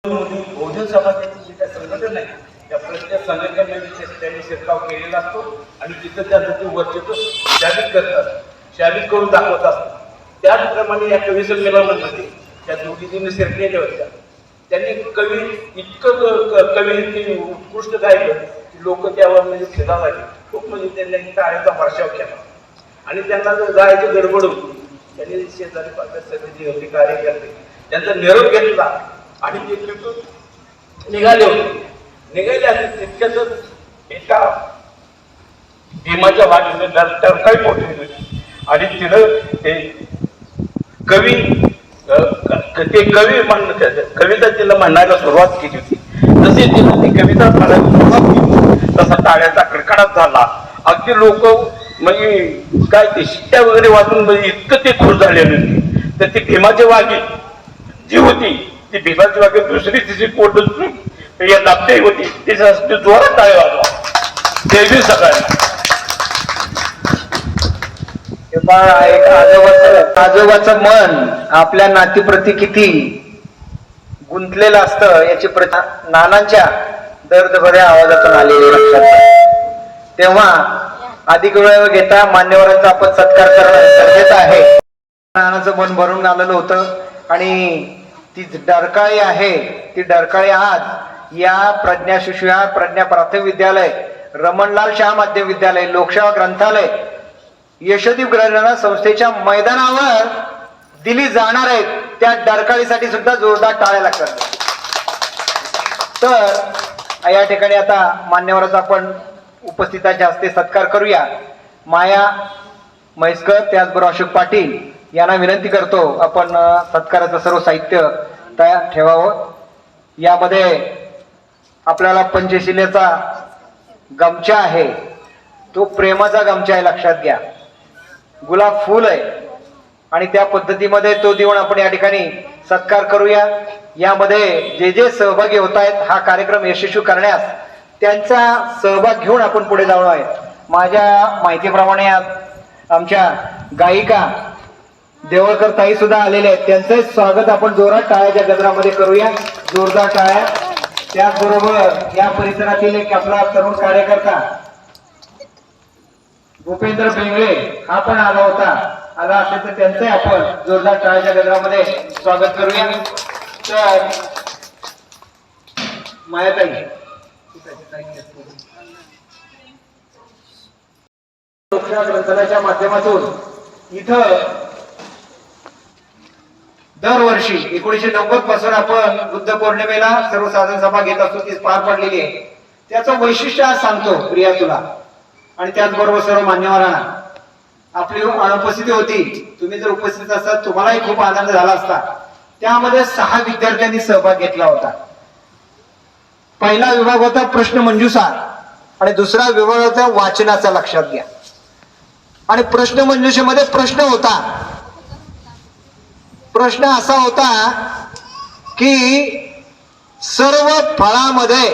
बहुजन समाजाची जी काही संघटन आहे त्या प्रत्येक संघटनेमध्ये त्यांनी शिरकाव केलेला असतो आणि तिथं त्यांचं ते वर्चस्व शाबित करतात, शाबित करून दाखवत असतात. त्याचप्रमाणे या कवी संमेलनामध्ये त्या दोघींनी शिरकलेल्या होत्या. त्यांनी कवी इतकं कवी उत्कृष्ट गायलं की लोक त्यावर म्हणजे फिदा लागले. खूप म्हणजे त्यांनी टाळ्याचा वर्षाव केला आणि त्यांना जायची गडबड होती. त्यांनी शेजारी पाजारी सगळे होते कार्यकर्ते त्यांचा निरोप घेतला आणि ते तिथून निघाले होते. निघाले आणि तितक्यातच एका भीमाच्या वाटेने टरकाळी मोठी होती आणि तिनं ते कवी कविता तिला म्हणायला सुरुवात केली होती. जशी तिनं ती कविता म्हणायला सुरुवात केली तसा टाळ्याचा कडकडाट झाला. अगदी लोक म्हणजे काय ते शिट्ट्या वगैरे वाजून म्हणजे इतकं ते खुश झालेले होते. तर ती भीमाची वाघी जी होती ती भीमाची वाघी दुसरी तिची पोट या नापते होती तिच्यासाठी जोरात टाळे वाजवा देवी सगळ्यांना. आजोबाचं मन आपल्या नातीप्रती किती गुंतलेलं असतं याची नानांच्या दर्दभऱ्या आवाजातून आलेली लक्षात. तेव्हा अधिक वेळ घेता मान्यवरांचा आपण सत्कार करणं गरजेचं आहे. नानाचं मन भरून आलेलं होतं आणि ती डरकाळी आहे ती डरकाळी आज या प्रज्ञा शिशुविहार, प्रज्ञा प्राथमिक विद्यालय, रमणलाल शाह माध्यमिक विद्यालय, लोकसेवा ग्रंथालय, यशोदीप ग्रंथालय संस्थेच्या मैदानावर दिली जाणार आहे. त्या डरकाळीसाठी सुद्धा जोरदार टाळ्या लागतात. तर या ठिकाणी आता मान्यवरांचा आपण उपस्थितांच्या हस्ते सत्कार करूया. माया म्हैसकर त्याचबरोबर अशोक पाटील यांना विनंती करतो आपण सत्काराचं सर्व साहित्य तयार ठेवावं. यामध्ये आपल्याला पंचशिलेचा गमछा आहे, तो प्रेमाचा गमछा आहे लक्षात घ्या. गुलाब फूल आहे आणि त्या पद्धतीमध्ये तो देऊन आपण या ठिकाणी सत्कार करूया. यामध्ये जे जे सहभागी होत आहेत हा कार्यक्रम यशस्वी करण्यास त्यांचा सहभाग घेऊन आपण पुढे जाऊ आहे. माझ्या माहितीप्रमाणे आमच्या गायिका देवळकर ताई सुद्धा आलेले आहेत. त्यांचं स्वागत आपण जोरात टाळ्याच्या गजरामध्ये करूया, जोरदार टाळ्या. त्याचबरोबर या परिसरातील एक आपला तरुण कार्यकर्ता भूपेंद्र बेंगळे हा पण आला असेल तर त्यांचे आपण जोरदार टाळ्याच्या गजरामध्ये स्वागत करूया. तर मायाताई लोकसेवा ग्रंथालयाच्या माध्यमातून इथं दरवर्षी 1990 पासून आपण बुद्ध पौर्णिमेला सर्वसाधारण सभा घेत असतो, ती पार पडलेली आहे. त्याचं वैशिष्ट्य आज सांगतो प्रिया तुला आणि त्याचबरोबर सर्व मान्यवरांना. आपली अनुपस्थिती होती, तुम्ही जर उपस्थित असतात तुम्हालाही खूप आनंद झाला असता. त्यामध्ये 6 विद्यार्थ्यांनी सहभाग घेतला होता. पहिला विभाग होता प्रश्न मंजुषा आणि दुसरा विभाग होता वाचनाचा. लक्षात घ्या. आणि प्रश्न मंजुषेमध्ये प्रश्न होता, प्रश्न असा होता की सर्व फळामध्ये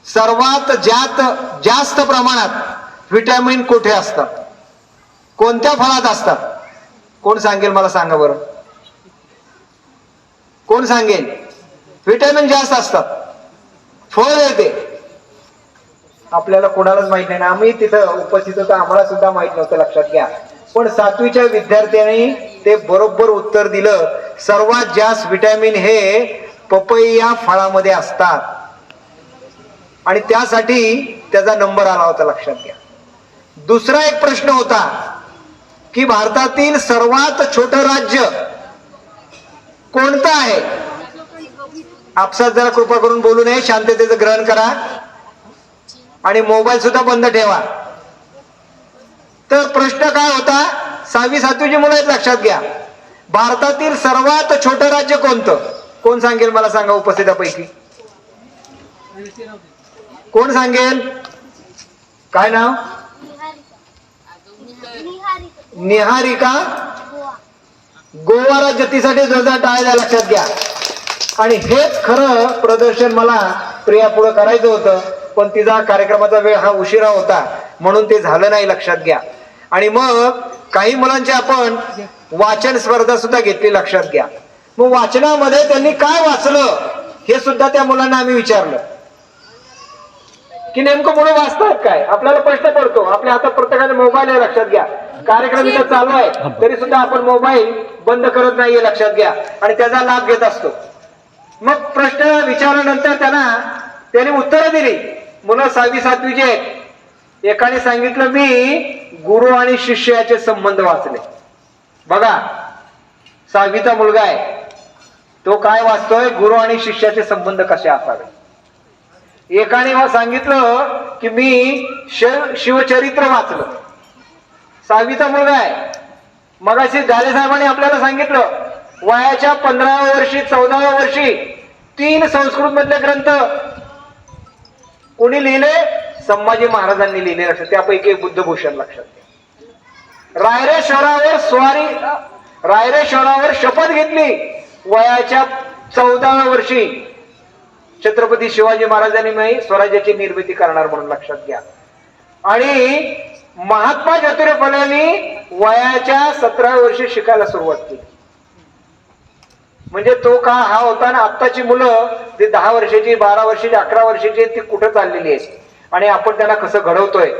सर्वात जास्त प्रमाणात विटॅमिन कुठे असतात, कोणत्या फळात असतात? कोण सांगेल मला? सांगा बरं, कोण सांगेल? विटॅमिन जास्त असतात फळ येते. आपल्याला कोणालाच माहित नाही ना, आम्ही तिथं उपस्थित होतो, आम्हाला सुद्धा माहित नव्हतं. लक्षात घ्या. पण 7वीच्या विद्यार्थ्यांनी ते बरोबर उत्तर दिलं. सर्वात जास्त विटॅमिन हे पपई या फळामध्ये असतात आणि त्यासाठी त्याचा नंबर आला होता. लक्षात घ्या. दुसरा एक प्रश्न होता की भारतातील सर्वात छोटं राज्य कोणतं आहे? आपसात जरा कृपा करून बोलू नये, शांततेचं ग्रहण करा आणि मोबाईल सुद्धा बंद ठेवा. तर प्रश्न काय होता? 6वी 7वीची मुलं आहेत, लक्षात घ्या. भारतातील सर्वात छोटं राज्य कोणतं? कोण सांगेल मला? सांगा उपस्थितापैकी कोण सांगेल? काय नाव? निहारिका. गोवा राज्यासाठी जोरदार टाळ्या लक्षात घ्या. आणि हेच खरं प्रदर्शन मला प्रिया पुढे करायचं होतं, पण तिचा कार्यक्रमाचा वेळ हा उशिरा होता म्हणून ते झालं नाही. लक्षात घ्या. आणि मग काही मुलांची आपण वाचन स्पर्धा सुद्धा घेतली. लक्षात घ्या. मग वाचनामध्ये त्यांनी काय वाचलं हे सुद्धा त्या मुलांना आम्ही विचारलं की नेमकं मुलं वाचतात काय. आपल्याला प्रश्न पडतो, आपल्या हातात प्रत्येकाने मोबाईल आहे, लक्षात घ्या. कार्यक्रम इथं चालू आहे तरी सुद्धा आपण मोबाईल बंद करत नाहीये, लक्षात घ्या, आणि त्याचा लाभ घेत असतो. मग प्रश्न विचारल्यानंतर त्याने उत्तरं दिली. मुलं 6वी 7वीची आहेत. एकाने सांगितलं मी गुरु आणि शिष्य याचे संबंध वाचले. बघा, 6वीचा मुलगा आहे, तो काय वाचतोय, गुरु आणि शिष्याचे संबंध कसे असावे. एकाने सांगितलं की मी शिवचरित्र वाचलं. 6वीचा मुलगा आहे. मगाशी गाले साहेबांनी आपल्याला सांगितलं वयाच्या 15व्या वर्षी 14व्या वर्षी 3 संस्कृत मधले ग्रंथ कोणी लिहिले, संभाजी महाराजांनी लिहिले. लक्षात, त्यापैकी एक बुद्धभूषण. लक्षात घ्या. रायरेश्वरावर शपथ घेतली वयाच्या 14व्या वर्षी छत्रपती शिवाजी महाराजांनी मी स्वराज्याची निर्मिती करणार म्हणून. लक्षात घ्या. आणि महात्मा ज्योतिराव फुलेंनी वयाच्या 17व्या वर्षी शिकायला सुरुवात केली. म्हणजे तो काळ हा होता ना. आत्ताची मुलं जी 10 वर्षाची 12 वर्षाची 11 वर्षाची ती कुठं चाललेली आहे आणि आपण त्यांना कसं घडवतोय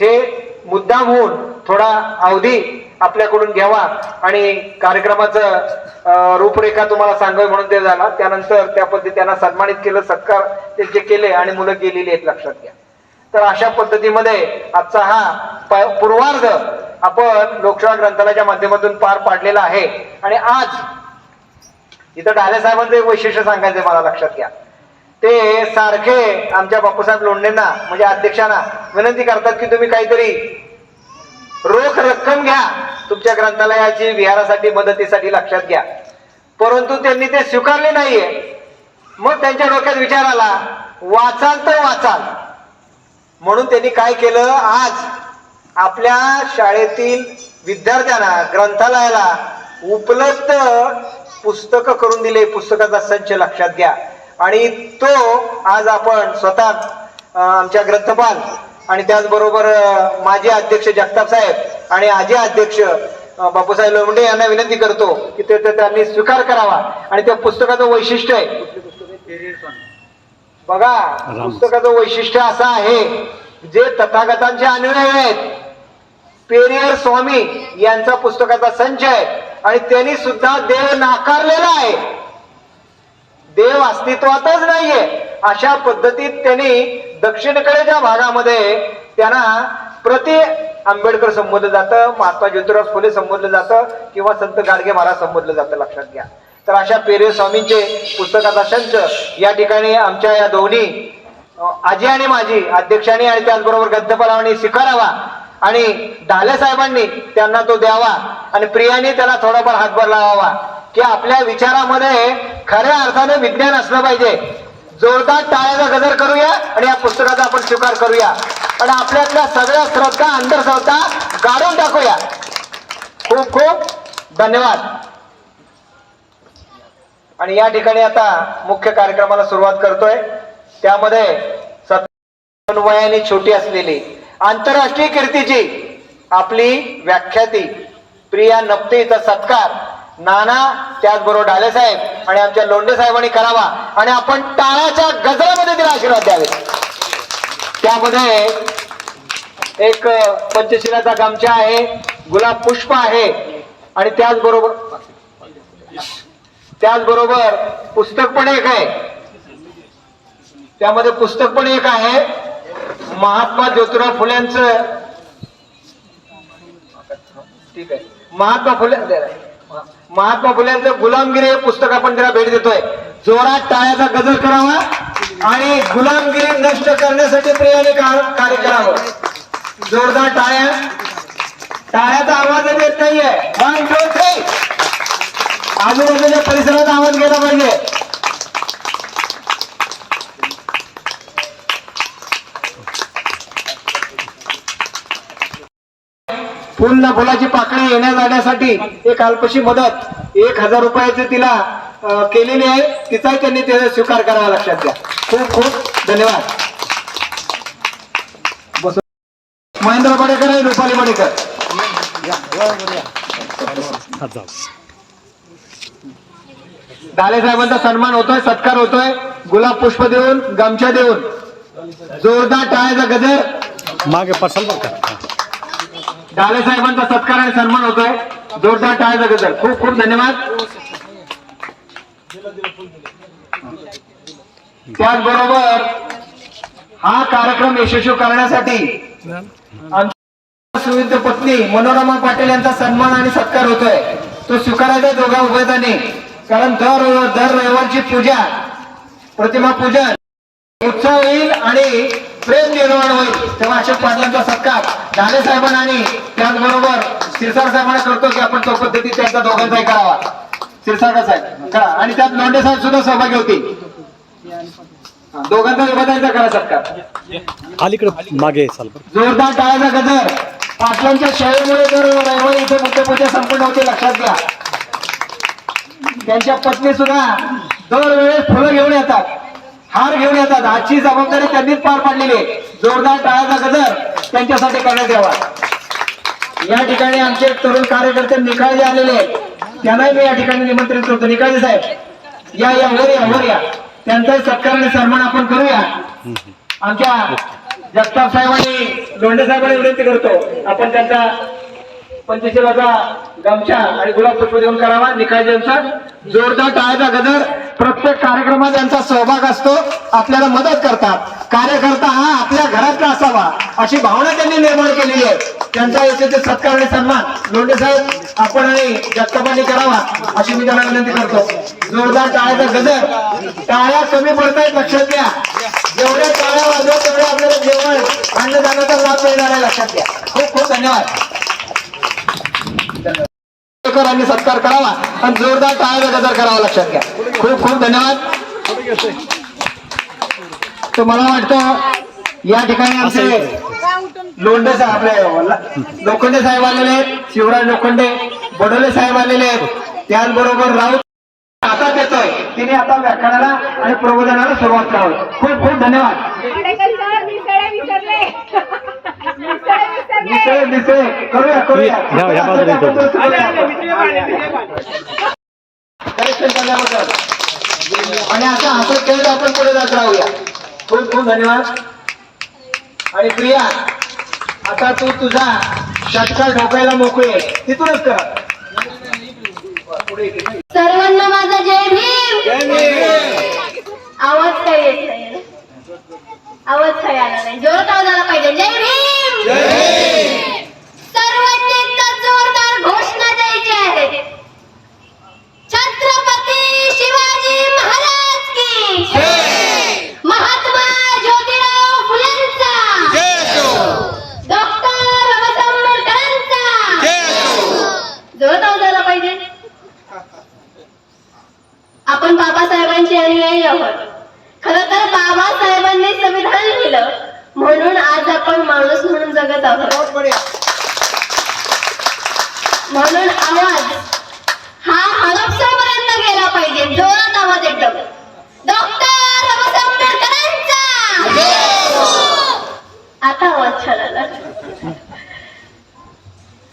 हे मुद्दाम होऊन थोडा अवधी आपल्याकडून घ्यावा आणि कार्यक्रमाचं रूपरेखा तुम्हाला सांगावी म्हणून ते झाला. त्यानंतर त्या पद्धतीने त्यांना सन्मानित केलं, सत्कार त्यांचे केले आणि मुलं गेलेली आहेत. लक्षात घ्या. तर अशा पद्धतीमध्ये आजचा हा पूर्वार्ध आपण लोकसेवा ग्रंथालयाच्या माध्यमातून पार पाडलेला आहे. आणि आज इथं ढाले साहेबांचं एक वैशिष्ट्य सांगायचं मला. लक्षात घ्या. ते सारखे आमच्या बापूसाहेब लोंढेंना म्हणजे अध्यक्षांना विनंती करतात की तुम्ही काहीतरी रोख रक्कम घ्या तुमच्या ग्रंथालयाची विहारासाठी मदतीसाठी. लक्षात घ्या. परंतु त्यांनी ते स्वीकारले नाहीये. मग त्यांच्या डोक्यात विचार आला वाचाल तर वाचाल म्हणून त्यांनी काय केलं, आज आपल्या शाळेतील विद्यार्थ्यांना ग्रंथालयाला उपलब्ध पुस्तकं करून दिले, पुस्तकाचा संच. लक्षात घ्या. आणि तो आज आपण स्वतः आमच्या ग्रंथपाल आणि त्याचबरोबर माजी अध्यक्ष जगताप साहेब आणि आजी अध्यक्ष बापूसाहेब लोंढे यांना विनंती करतो की ते त्यांनी स्वीकार करावा. आणि त्या पुस्तकाचं वैशिष्ट्य आहे बघा, पुस्तकाचं वैशिष्ट्य असं आहे जे तथागतांचे अनुयायी आहेत. पेरियर स्वामी यांचा पुस्तकाचा संच आहे आणि त्यांनी सुद्धा देव नाकारलेला आहे. देव अस्तित्वातच नाहीये. अशा पद्धतीत त्यांनी दक्षिणेकडच्या भागामध्ये त्यांना प्रति आंबेडकर संबोधलं जातं, महात्मा ज्योतिराव फुले संबोधलं जातं किंवा संत गाडगे महाराज संबोधलं जातं. लक्षात घ्या. तर अशा पेरियर स्वामींचे पुस्तकाचा संच या ठिकाणी आमच्या या दोन्ही आजी आणि माजी अध्यक्षांनी आणि त्याचबरोबर ग्रंथपालांनी स्वीकारावा आणि ढाले साहेबांनी त्यांना तो द्यावा आणि प्रियाने त्याला थोडाफार हातभार लावावा की आपल्या विचारामध्ये खऱ्या अर्थाने विज्ञान असलं पाहिजे. जोरदार टाळ्याचा गजर करूया आणि या पुस्तकाचा आपण स्वीकार करूया आणि आपल्यातल्या सगळ्या श्रद्धा अंधश्रद्धा गाडून टाकूया. खूप खूप धन्यवाद. आणि या ठिकाणी आता मुख्य कार्यक्रमाला सुरुवात करतोय. त्यामध्ये वयाने छोटी असलेली आंतरराष्ट्रीय कीर्तीची आपली व्याख्याती प्रिया नप्तेचा सत्कार नाना त्याचबरोबर ढाले साहेब आणि आमच्या लोंढे साहेबांनी करावा आणि आपण टाळाच्या गजरामध्ये तिला आशीर्वाद द्यावे. त्यामध्ये एक पंचशिलाचा गामछा आहे, गुलाब पुष्प आहे आणि त्याचबरोबर पुस्तक पण एक आहे. त्यामध्ये पुस्तक पण एक आहे महात्मा ज्योतिराव फुल्यांचं. ठीक आहे. महात्मा फुल्यांचं गुलामगिरी हे पुस्तक आपण तिला भेट देतोय. जोरात टाळ्याचा गजर करावा आणि गुलामगिरी नष्ट करण्यासाठी प्रियाने कार्य करावं. जोरदार टाळ्या. टाळ्याचा आवाज येत नाहीये. आजूबाजूच्या परिसरात आवाज गेला पाहिजे. फुल ना फुलाची पाकळी येण्या जाण्यासाठी एक अल्पशी मदत 1000 रुपयाची तिला केलेली आहे. तिचाही त्यांनी त्याचा स्वीकार करावा. लक्षात घ्या. खूप खूप धन्यवाद. महेंद्र बडेकर आणि रुपाली बडेकर. ढाले साहेबांचा सन्मान होतोय, सत्कार होतोय. गुलाब पुष्प देऊन, गमछा देऊन जोरदार टाळ्याचा गजर. मागे पडसाल बरं का. डाले साहेबांचा सत्कार आणि सन्मान होतोय. जोरदार टाळ्याचा गजर. खूप खूप धन्यवाद. त्याचबरोबर हा कार्यक्रम यशस्वी करण्यासाठी आमच्या सुविध पत्नी मनोरमा पाटील यांचा सन्मान आणि सत्कार होतोय. तो स्वीकारायचा दोघा उभयतांनी, कारण दर रविवारची पूजा, प्रतिमा पूजन उत्साह होईल आणि प्रेम निर्माण होईल. तेव्हा अशोक पाटलांचा सत्कार डाले साहेबांना आणि त्याचबरोबर सिरसाट साहेबांना करतो की आपण तो पद्धती त्यांचा दोघांचाही करावा. सिरसाट साहेब करा आणि त्यात लोंढे साहेब सुद्धा सहभागी होतील. दोघांचा विभागांचा करा सत्कार. अलीकडे मागे चाल बरं. जोरदार टाळ्याचा गजर. पाटलांच्या शाळेमुळे जर रविवारी इथे मुख्यपूजा संपन्न होते, लक्षात घ्या. त्यांच्या पत्नी सुद्धा दरवेळेस फुलं घेऊन येतात, हार घेऊन येतात. आजची जबाबदारी त्यांनीच पार पाडलेली आहे. जोरदार टाळ्याचा गजर त्यांच्यासाठी करण्यात यावा. या ठिकाणी आमचे तरुण कार्यकर्ते निकाळजे आलेले आहेत, त्यांनाही मी या ठिकाणी निमंत्रित करतो. निकाळजे साहेब या वर या. त्यांचाही सत्कार आणि सन्मान आपण करूया. आमच्या जगताप साहेब आणि लोंढे साहेबांनी विनंती करतो आपण त्यांचा पंचशिलाचा गमछा आणि गुलाब पुष्प देऊन करावा. निकाळजेंचा जोरदार टाळ्याचा गजर. प्रत्येक कार्यक्रमात त्यांचा सहभाग असतो, आपल्याला मदत करतात. कार्यकर्ता हा आपल्या घरातला असावा अशी भावना त्यांनी निर्माण केलेली आहे. त्यांचा याचे सत्कार आणि सन्मान लोंढे साहेब आपण आणि जगतापांनी करावा अशी मी त्यांना विनंती करतो. जोरदार टाळ्याचा गजर. टाळ्या कमी पडतायत, लक्षात घ्या. जेवढ्या टाळ्या वाजवत तेवढे आपल्याला जेवण अन्नदानाचा लाभ मिळणार आहे, लक्षात घ्या. खूप खूप धन्यवाद. आणि सत्कार करावा आणि जोरदार टाळ्याचा गजर करावा, लक्षात घ्या. खूप खूप धन्यवाद. तर मला वाटतं या ठिकाणी आमचे लोंढे साहेब आपले लोखंडे साहेब आलेले आहेत, शिवराज लोखंडे बडोले साहेब आलेले आहेत. त्याचबरोबर राऊत हातात येतोय, तिने आता व्याख्यानाला आणि प्रबोधनाला सुरुवात करावी. खूप खूप धन्यवाद. करूया आणि आता हसत खेळत आपण पुढे जात राहूया. खूप खूप धन्यवाद. आणि प्रिया आता तू तुझा षटकार ढोकायला मोकळी आहे, तिथूनच करा. सर्वांना माझा जय भीम. आवाज काय येत नाही, आवाज काय आला नाही, जोरात आवाज आला पाहिजे. जय भीम. सर्वांनी एकदा जोरदार घोषणा द्यायची आहे. छत्रपती शिवाजी महाराज की महात्मा ज्योतिराव फुलेंचा, डॉक्टर बाबासाहेब आंबेडकरांचा. जोरात आवाज आला पाहिजे. आपण बाबासाहेबांचे अनुयायी आहोत. खरं तर बाबासाहेबांनी संविधान लिहिलं म्हणून आज आपण माणूस म्हणून जगत आहोत. म्हणून आवाज हा हडपसरपर्यंत गेला पाहिजे. जोरात आवाज एकदम. डॉक्टर बाबासाहेब आंबेडकरांचा. आता आवाज छान आला.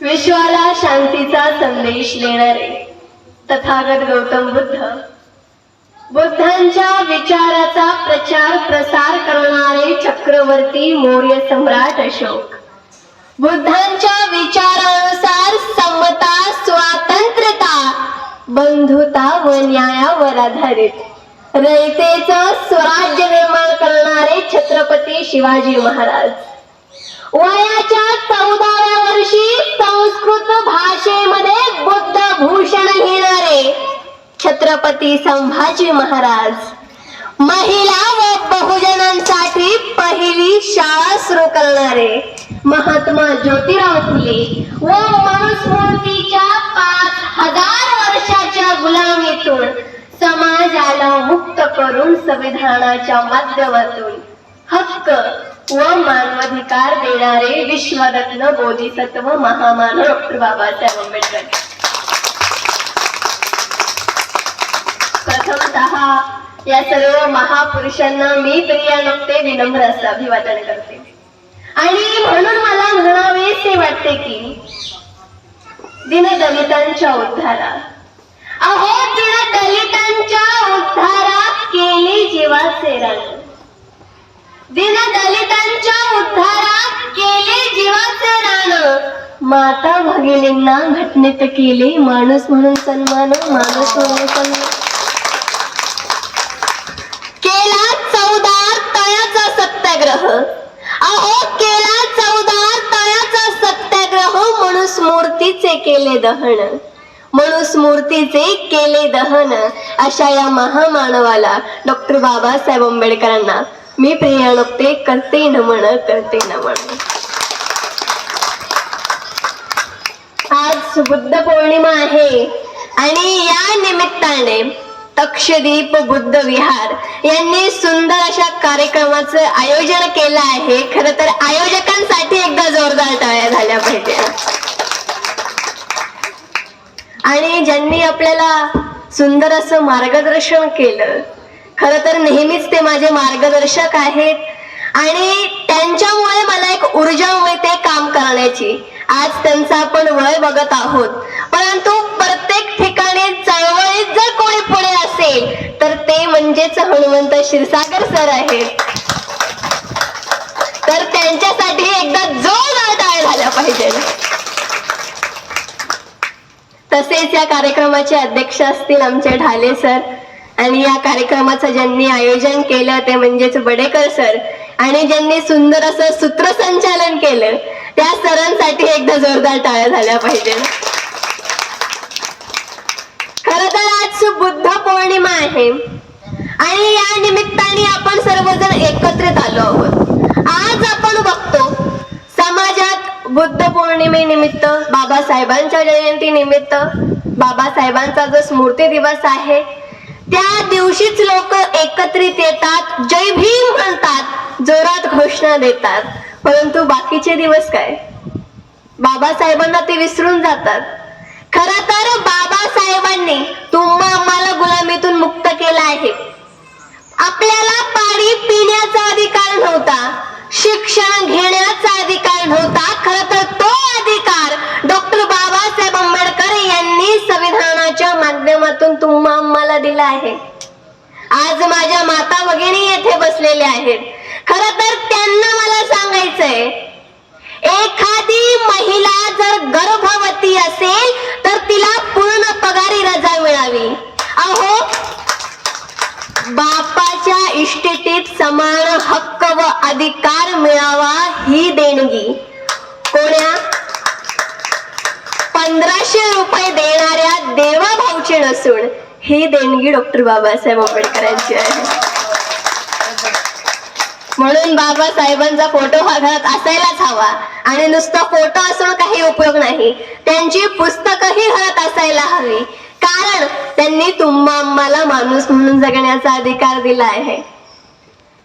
विश्वाला शांतीचा संदेश देणारे तथागत गौतम बुद्ध, बुद्धांच्या विचाराचा प्रचार प्रसार करणारे चक्रवर्ती मौर्य सम्राट अशोक, बुद्धांच्या विचारानुसार समता, स्वातंत्र्यता, बंधुता व न्यायावर आधारित रयतेचं स्वराज्य निर्माण करणारे छत्रपती शिवाजी महाराज, वयाच्या 14व्या वर्षी संस्कृत भाषेमध्ये बुद्ध भूषण घेणारे छत्रपती संभाजी महाराज, महिला व बहुजनांसाठी पहिली शाळा सुरू करणारे महात्मा ज्योतिराव फुले व मनुस्मृतीच्या 5000 वर्षाच्या गुलामीतून समाजाला मुक्त करून संविधानाच्या माध्यमातून हक्क व मानवाधिकार देणारे विश्वरत्न बोधिसत्व महामानव डॉक्टर बाबासाहेब आंबेडकर. प्रथमतः या सर्व महापुरुषांना मी प्रिया नुकते विनम्र असं अभिवादन करते. आणि म्हणून मला म्हणावेसे वाटते की दीनदलितांच्या उद्धारात, अहो दीनदलितांच्या उद्धारात केली जीवाचे रान, दिन दलितांच्या उद्धारात केले जीवाचे रान, माता भगिनींना घटनेत केले माणूस म्हणून सन्मान, माणूस म्हणून सन्मान. केला चौदार तळ्याचा सत्याग्रह, अहो केला चौदार तळ्याचा सत्याग्रह, मनुस्मृतीचे केले दहन, मनुस्मृतीचे केले दहन. अशा या महामानवाला डॉक्टर बाबासाहेब आंबेडकरांना मी प्रियाणोक्ते करते नमन, करते नमन. आज बुद्ध पौर्णिमा आहे आणि या निमित्ताने तक्षदीप बुद्ध विहार यांनी सुंदर अशा कार्यक्रमाचं आयोजन केलं आहे. खर तर आयोजकांसाठी एकदा जोरदार टाळ्या झाल्या पाहिजे. आणि ज्यांनी आपल्याला सुंदर असं मार्गदर्शन केलं, खर तर नेहमीच ते माझे मार्गदर्शक आहेत आणि त्यांच्यामुळे मला एक ऊर्जा मिळते काम करण्याची. आज त्यांचा आपण वय बघत आहोत, परंतु प्रत्येक ठिकाणी चळवळीत जर कोणी पुढे असेल तर ते म्हणजेच हनुमंत क्षीरसागर सर आहेत. तर त्यांच्यासाठी एकदा जोरदार टाळ्या झाल्या पाहिजे. तसेच या कार्यक्रमाचे अध्यक्ष असतील आमचे ढाले सर, आणि या कार्यक्रमाचं ज्यांनी आयोजन केलं ते म्हणजेच बडेकर सर, आणि ज्यांनी सुंदर असं सूत्रसंचालन केलं त्या सरांसाठी एकदा जोरदार टाळ्या झाल्या पाहिजे. खरं तर आज बुद्ध पौर्णिमा आहे आणि या निमित्ताने आपण सर्वजण एकत्रित आलो आहोत. आज आपण बघतो समाजात बुद्ध पौर्णिमेनिमित्त, बाबासाहेबांच्या जयंती निमित्त, बाबासाहेबांचा जो स्मृती दिवस आहे त्या दिवशीच लोक एकत्रित येतात, जय भीम म्हणतात, जोरात घोषणा देतात. परंतु बाकीचे दिवस काय? बाबासाहेबांना ते विसरून जातात. खरं तर बाबासाहेबांनी तुम्हा आम्हाला गुलामीतून मुक्त केलं आहे. आपल्याला पाणी पिण्याचा अधिकार नव्हता, शिक्षण घेण्याचा अधिकार नव्हता. खरं तर तो अधिकार डॉक्टर बाबासाहेब आंबेडकर यांनी संविधानाच्या माध्यमातून तुम्हा आम्हाला दिला आहे. आज माझ्या माता भगिनी येथे बसलेल्या आहेत. खरं तर त्यांना मला सांगायचंय, एखादी महिला जर गर्भवती असेल तर तिला पूर्ण पगारी रजा मिळावी. अहो, बापाच्या इस्टेटीत समान हक्क व अधिकार मिळावा ही देणगी कोण्या 1500 रुपये देणाऱ्या देवाभाऊची नसून ही देणगी डॉक्टर बाबासाहेब आंबेडकरांची आहे. म्हणून बाबासाहेबांचा फोटो हा घरात असायलाच हवा. आणि नुसता फोटो असून काही उपयोग नाही, त्यांची पुस्तकही घरात असायला हवी. कारण त्यांनी तुम्हा आम्हाला माणूस म्हणून जगण्याचा अधिकार दिला आहे.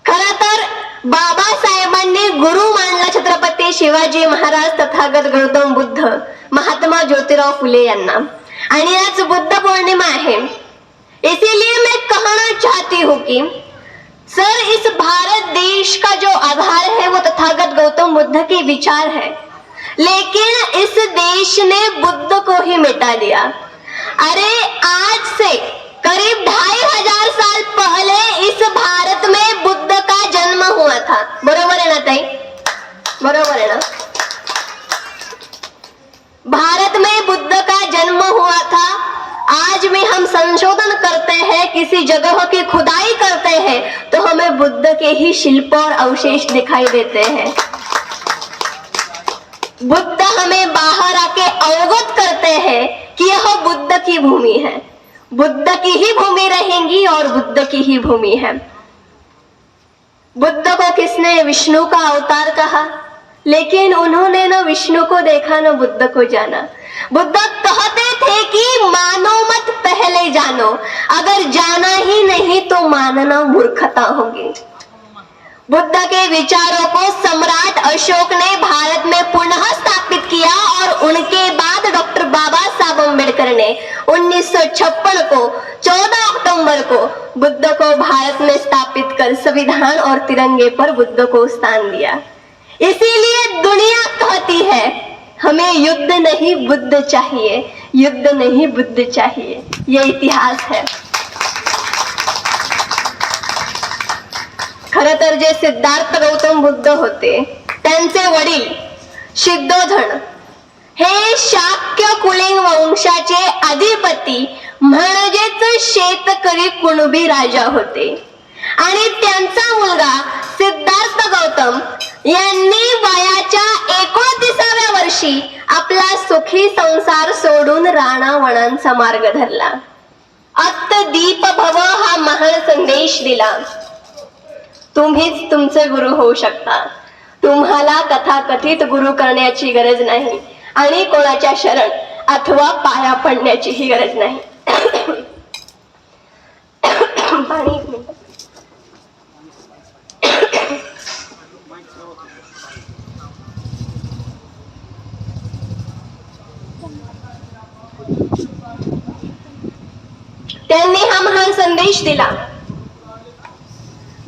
खरं तर बाबासाहेबांनी गुरु मानला छत्रपती शिवाजी महाराज, तथागत गौतम बुद्ध, महात्मा ज्योतिराव फुले यांना. आणि आज बुद्ध पौर्णिमा है, इसीलिए मैं कहना चाहती हूँ कि सर, इस भारत देश का जो आधार है वो तथागत गौतम बुद्ध के विचार है, लेकिन इस देश ने बुद्ध को ही मिटा दिया. अरे आज से करीब 2500 साल पहले इस भारत में बुद्ध का जन्म हुआ था. बरोबर है ना ताई? बरोबर है ना? भारत में बुद्ध का जन्म हुआ था. आज में हम संशोधन करते हैं, किसी जगह की खुदाई करते हैं तो हमें बुद्ध के ही शिल्प और अवशेष दिखाई देते हैं. बुद्ध हमें बाहर आके अवगत करते हैं कि यह बुद्ध की भूमि है, बुद्ध की ही भूमि रहेंगी और बुद्ध की ही भूमि है. बुद्ध को किसने विष्णु का अवतार कहा, लेकिन उन्होंने न विष्णु को देखा न बुद्ध को जाना. बुद्ध कहते थे कि मानो मत पहले जानो, अगर जाना ही नहीं तो मानना मूर्खता होगी. बुद्ध के विचारों को सम्राट अशोक ने भारत में पुनः स्थापित किया और उनके बाद डॉक्टर बाबा साहब अम्बेडकर ने 1956 को 14 अक्टूबर को बुद्ध को भारत में स्थापित कर संविधान और तिरंगे पर बुद्ध को स्थान दिया. इसीलिए दुनिया कहती है हमें युद्ध नहीं बुद्ध चाहिए, युद्ध नहीं बुद्ध चाहिए. ये इतिहास है. खर तर जे सिद्धार्थ गौतम बुद्ध होते त्यांचे वडील सिद्धोधन हे शाक्य कुलीन वंशाचे अधिपती म्हणजेच शेतकरी कुणबी राजा होते आणि त्यांचा मुलगा सिद्धार्थ गौतम यांनी वयाच्या 29व्या वर्षी आपला सुखी संसार सोडून राणावनांचा मार्ग धरला. अत्त दीप भव हा महान संदेश दिला. तुम्हीच तुमचे गुरु होऊ शकता. तुम्हाला तथाकथित गुरु करण्याची गरज नाही आणि कोणाच्या शरण अथवा पाया पडण्याचीही गरज नाही. पाणी एक मिनिट. त्यांनी हा महान संदेश दिला.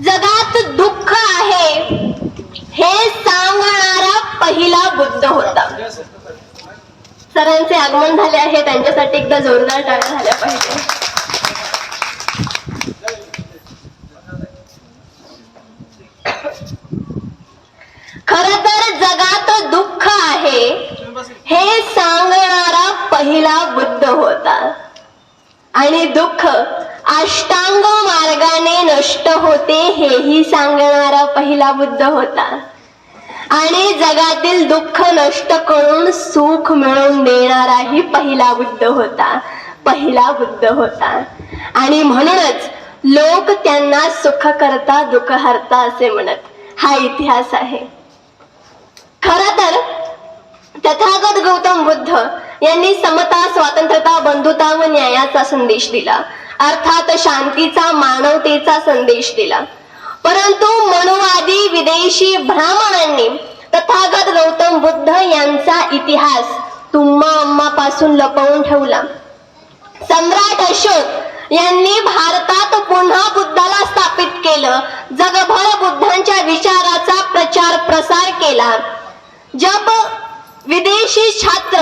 जगात दुःख आहे हे सांगणारा पहिला बुद्ध होता. सरांचे आगमन झाले आहे, त्यांच्यासाठी एकदा जोरदार टाळ्या झाल्या पाहिजे. खर तर जगात दुःख आहे हे सांगणारा पहिला बुद्ध होता आणि दुःख अष्टांग मार्गाने नष्ट होते हेही सांगणारा पहिला बुद्ध होता आणि जगातील दुःख नष्ट करून सुख मिळवून देणाराही पहिला बुद्ध होता. आणि म्हणूनच लोक त्यांना सुख करता दुःख हरता असे म्हणत. हा इतिहास आहे. खर तर तथागत गौतम बुद्ध यांनी समता, स्वातंत्र्यता, बंधुता व न्यायाचा संदेश दिला. अर्थात शांतीचा, मानवतेचा संदेश दिला. परंतु मनुवादी विदेशी ब्राह्मणांनी तथागत गौतम बुद्ध यांचा इतिहास तुम्हा आम्हापासून लपवून ठेवला. सम्राट अशोक यांनी भारतात पुन्हा बुद्धाला स्थापित केलं. जगभर बुद्धांच्या विचाराचा प्रचार प्रसार केला. जब विदेशी छात्र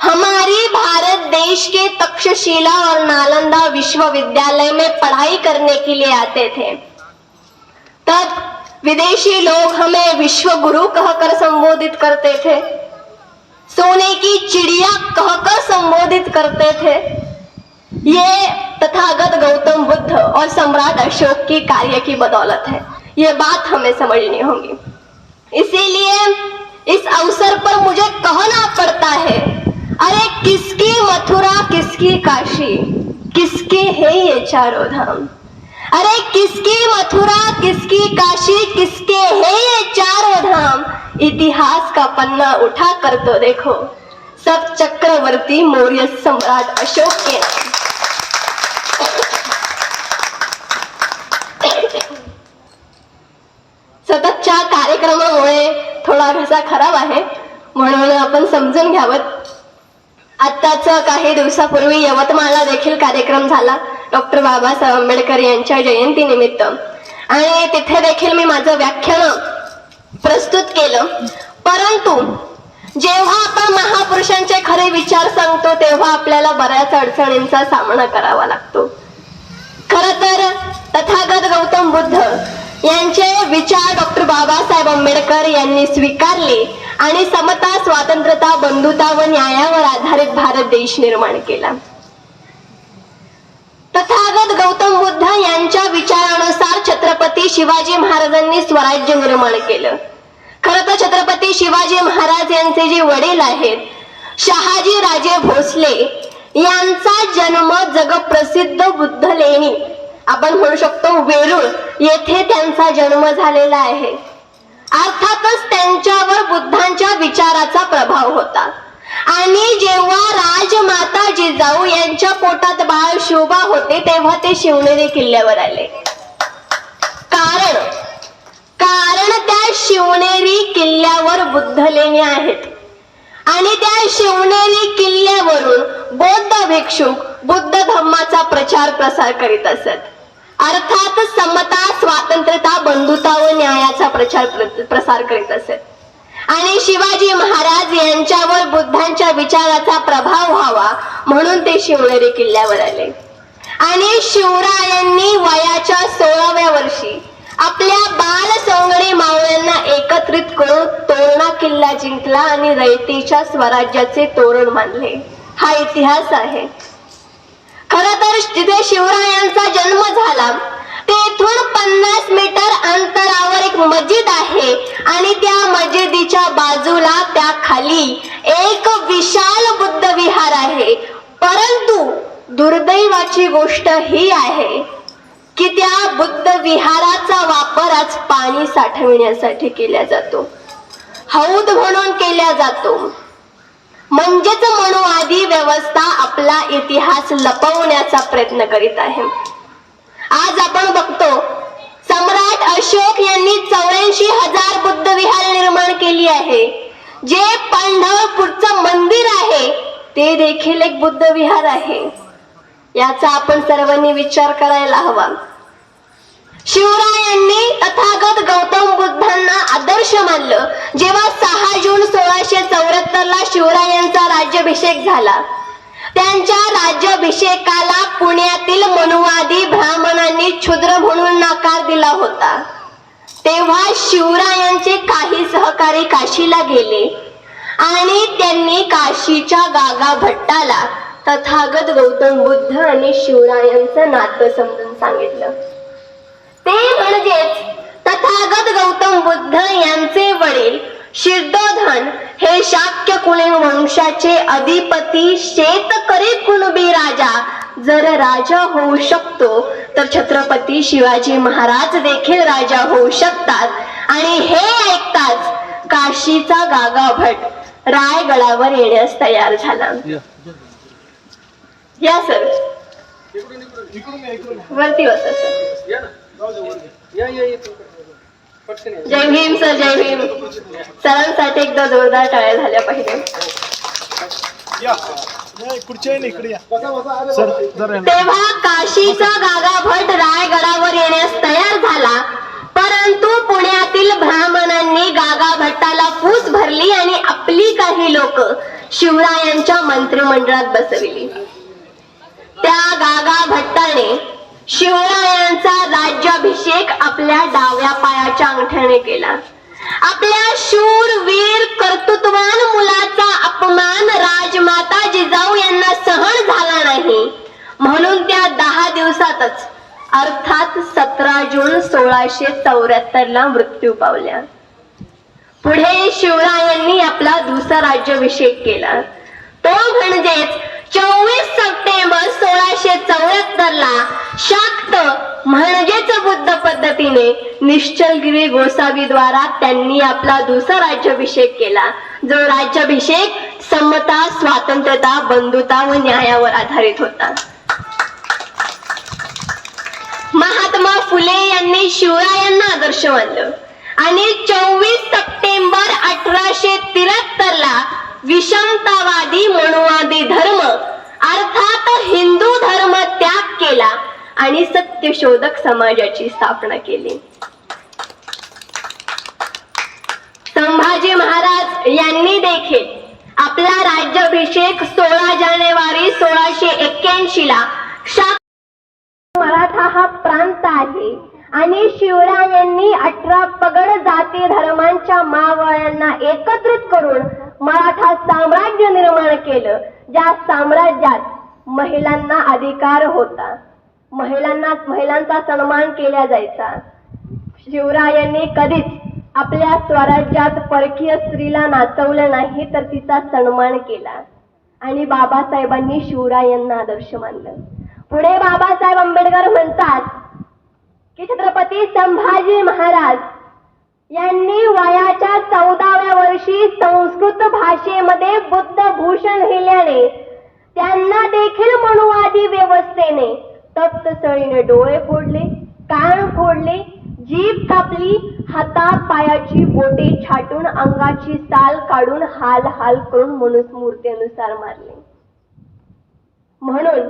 हमारी भारत देश के तक्षशिला और नालंदा विश्वविद्यालय में पढ़ाई करने के लिए आते थे, तब विदेशी लोग हमें विश्व गुरु कहकर संबोधित करते थे, सोने की चिड़िया कहकर संबोधित करते थे. ये तथागत गौतम बुद्ध और सम्राट अशोक की कार्य की बदौलत है. ये बात हमें समझनी होगी. इसीलिए इस अवसर पर मुझे कहना पड़ता है, अरे किसकी मथुरा, किसकी काशी, किसके है ये चारों धाम. अरे किसकी मथुरा, किसकी काशी, किसके है ये चारों धाम. इतिहास का पन्ना उठा कर तो देखो, सब चक्रवर्ती मौर्य सम्राट अशोक के नाम. सततच्या कार्यक्रमामुळे थोडा घसा खराब आहे, म्हणून आपण समजून घ्यावं. आत्ताच काही दिवसापूर्वी यवतमाळला देखील कार्यक्रम झाला डॉक्टर बाबासाहेब आंबेडकर यांच्या जयंती निमित्त, आणि तिथे देखील मी माझं व्याख्यान प्रस्तुत केलं. परंतु जेव्हा आपण महापुरुषांचे खरे विचार सांगतो तेव्हा आपल्याला बऱ्याच अडचणींचा सामना करावा लागतो. खर तर तथागत गौतम बुद्ध यांचे विचार डॉक्टर बाबासाहेब आंबेडकर यांनी स्वीकारले आणि समता, स्वातंत्र्यता, बंधुता व न्यायावर आधारित भारत देश निर्माण केला. तथागत गौतम बुद्ध यांच्या विचारानुसार छत्रपती शिवाजी महाराजांनी स्वराज्य निर्माण केलं. खरं तर छत्रपती शिवाजी महाराज यांचे जे वडील आहेत शहाजी राजे भोसले यांचा जन्म जगप्रसिद्ध बुद्ध लेणी, आपण म्हणू शकतो वेरूळ येथे त्यांचा जन्म झालेला आहे. अर्थातच त्यांच्यावर बुद्धांच्या विचाराचा प्रभाव होता. आणि जेव्हा राजमाता जिजाऊ यांच्या पोटात बाळ शोभा होते तेव्हा ते शिवनेरी किल्ल्यावर आले. कारण त्या शिवनेरी किल्ल्यावर बुद्ध लेणी आहेत आणि त्या शिवनेरी किल्ल्यावरून बौद्ध भिक्षुक बुद्ध धम्माचा प्रचार प्रसार करीत असत. अर्थात समता, स्वातंत्र्यता, बंधुता व न्यायाचा प्रसार करीत असत. आणि शिवाजी महाराज यांच्यावर बुद्धांच्या विचाराचा प्रभाव व्हावा म्हणून ते शिवनेरी किल्ल्यावर आले. आणि शिवरायांनी वयाच्या 16व्या वर्षी आपल्या बाल सोंगडी मावळ्यांना एकत्रित करून तोरणा किल्ला जिंकला आणि रयतेच्या स्वराज्याचे तोरण बांधले. हा इतिहास आहे. खर तर जिथे शिवरायांचा जन्म झाला तेथून 50 मीटर अंतरावर एक मस्जिद आहे आणि त्या मस्जिदीच्या बाजूला त्या खाली एक विशाल बुद्ध विहार आहे. परंतु दुर्दैवाची गोष्ट ही आहे की त्या बुद्ध विहाराचा वापर आज पाणी साठविण्यासाठी केला जातो, हौद म्हणून केला जातो. म्हणजेच मनुवादी व्यवस्था आपला इतिहास लपवण्याचा प्रयत्न करीत आहे. आज आपण बघतो सम्राट अशोक यांनी 84,000 बुद्ध विहार निर्माण केली आहे. जे पंढरपूरचं मंदिर आहे ते देखील एक बुद्ध विहार आहे. याचा आपण सर्वांनी विचार करायला हवा. शिवरायांनी तथागत गौतम बुद्धांना आदर्श मानलं. जेव्हा 6 जून 1674 शिवरायांचा राज्याभिषेक झाला, त्यांच्या राज्याभिषेकाला पुण्यातील मनुवादी ब्राह्मणांनी क्षुद्र म्हणून नकार दिला होता. तेव्हा शिवरायांचे काही सहकारी काशीला गेले आणि त्यांनी काशीच्या गागा भट्टाला तथागत गौतम बुद्ध आणि शिवरायांचं नातं समजून सांगितलं. ते म्हणजेच तथागत गौतम बुद्ध यांचे वडील शिर्दोधन हे शाक्य कुली वंशाचे अधिपती शेतकरी कुणबी राजा जर राजा होऊ शकतो तर छत्रपती शिवाजी महाराज देखील राजा होऊ शकतात. आणि हे ऐकताच काशीचा गागा भट रायगडावर येण्यास तयार झाला. या सर वरती बसा सर. जय भीम सर, जय भीम. सरांसाठी एकदा जोरदार टाळ्या झाल्या पाहिजे. तेव्हा काशीचा गागा भट रायगडावर येण्यास तयार झाला. परंतु पुण्यातील ब्राह्मणांनी गागा भट्टाला फूस भरली आणि आपली काही लोक शिवरायांच्या मंत्रिमंडळात बसविली. त्या गागा भट्टाने शिवरायांचा राज्याभिषेक आपल्या डाव्या पायाच्या अंगठ्याने केला. आपल्या शूरवीर कर्तृत्वान मुलाचा अपमान राजमाता जिजाऊ यांना सहन झाला नाही, म्हणून त्या 10 दिवसातच अर्थात 17 जून 1674 मृत्यू पावल्या. पुढे शिवरायांनी आपला दुसरा राज्याभिषेक केला. तो म्हणजेच 24 सप्टेंबर 1674 शाक्त म्हणजेच बुद्ध पद्धतीने निश्चलगिरी गोसावी द्वारा त्यांनी आपला दुसरा राज्याभिषेक केला, जो राज्याभिषेक समता, स्वातंत्र्यता, बंधुता व न्यायावर आधारित होता. महात्मा फुले यांनी शिवरायांना आदर्श मानलं आणि 24 सप्टेंबर 1873 विषमतावादी मनुवादी धर्म अर्थात हिंदू धर्म त्याग केला आणि सत्यशोधक समाजाची स्थापना केली. संभाजी महाराज यांनी देखील आपला राज्याभिषेक 16 जानेवारी 1681 मराठा हा प्रांत आहे आणि शिवरायांनी 18 पगड जाती धर्मांच्या मावळ्यांना एकत्रित करून मराठा साम्राज्य निर्माण केलं. ज्या साम्राज्यात महिलांना अधिकार होता, महिलांचा सन्मान केला जायचा. शिवरायांनी कधीच आपल्या स्वराज्यात परकीय स्त्रीला नाचवलं नाही, तर तिचा सन्मान केला आणि बाबासाहेबांनी शिवरायांना आदर्श मानलं. पुढे बाबासाहेब आंबेडकर म्हणतात की छत्रपती संभाजी महाराज यांनी वयाच्या 14व्या वर्षी संस्कृत भाषेमध्ये बुद्धभूषण लिहिल्याने त्यांना देखील मनुवादी व्यवस्थेने तप्तसळीने डोळे फोडले, कान फोडले, जीभ कापली, हाता पायाची बोटे छाटून अंगाची साल काढून हाल हाल करून मनुस्मृतीनुसार मारले. म्हणून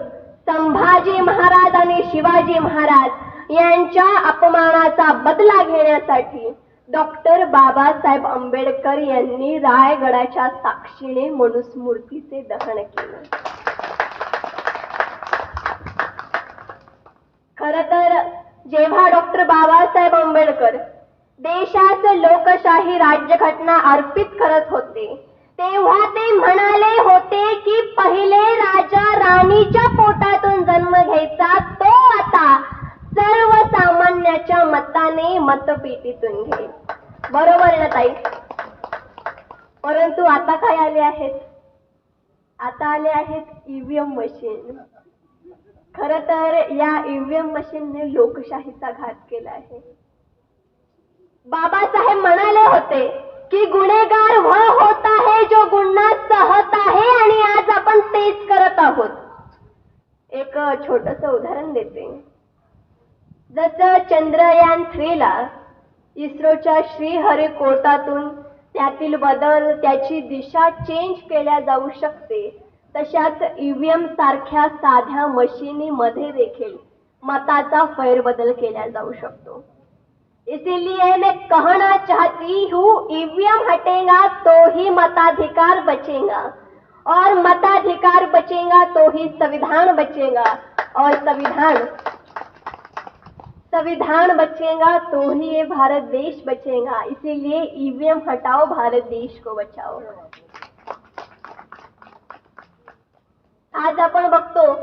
संभाजी महाराज आणि शिवाजी महाराज यांच्या अपमानाचा बदला घेण्यासाठी डॉक्टर बाबासाहेब आंबेडकर यांनी रायगडाच्या साक्षीने मनुस्मृतीचे दहन केले. खर तर जेव्हा डॉक्टर बाबासाहेब आंबेडकर देशात लोकशाही राज्यघटना अर्पित करत होते, तेव्हा ते म्हणाले होते की पहिले राजा राणीच्या पोटातून जन्म घ्यायचा, तो आता सर्वसामान्याच्या मताने मतपेटीतून घेईल. बरोबर ना ताई? परंतु आता काय आले आहेत? आता आले आहेत ईव्हीएम मशीन. खर तर या ईव्हीएम मशीनने लोकशाहीचा घात केला आहे. बाबासाहेब म्हणाले होते की गुन्हेगार वह होता है जो गुन्हा सहत आहे, आणि आज आपण तेच करत आहोत. एक छोटस उदाहरण देते. जसं चंद्रयान 3 ला इस्रोच्या श्रीहरिकोटातून त्यातील बदल, त्याची दिशा चेंज केल्या जाऊ शकते, तशाच ईव्हीएम सारख्या साध्या मशीनीमध्ये देखील मताचा फेरबदल केला जाऊ शकतो. इसीलिए मैं कहना चाहती हूँ, ईवीएम हटेगा तो ही मताधिकार बचेगा, और मताधिकार बचेगा तो ही संविधान बचेगा, और संविधान बचेगा तो ही ये भारत देश बचेगा. इसीलिए ईवीएम हटाओ, भारत देश को बचाओ. आज आपण बघतो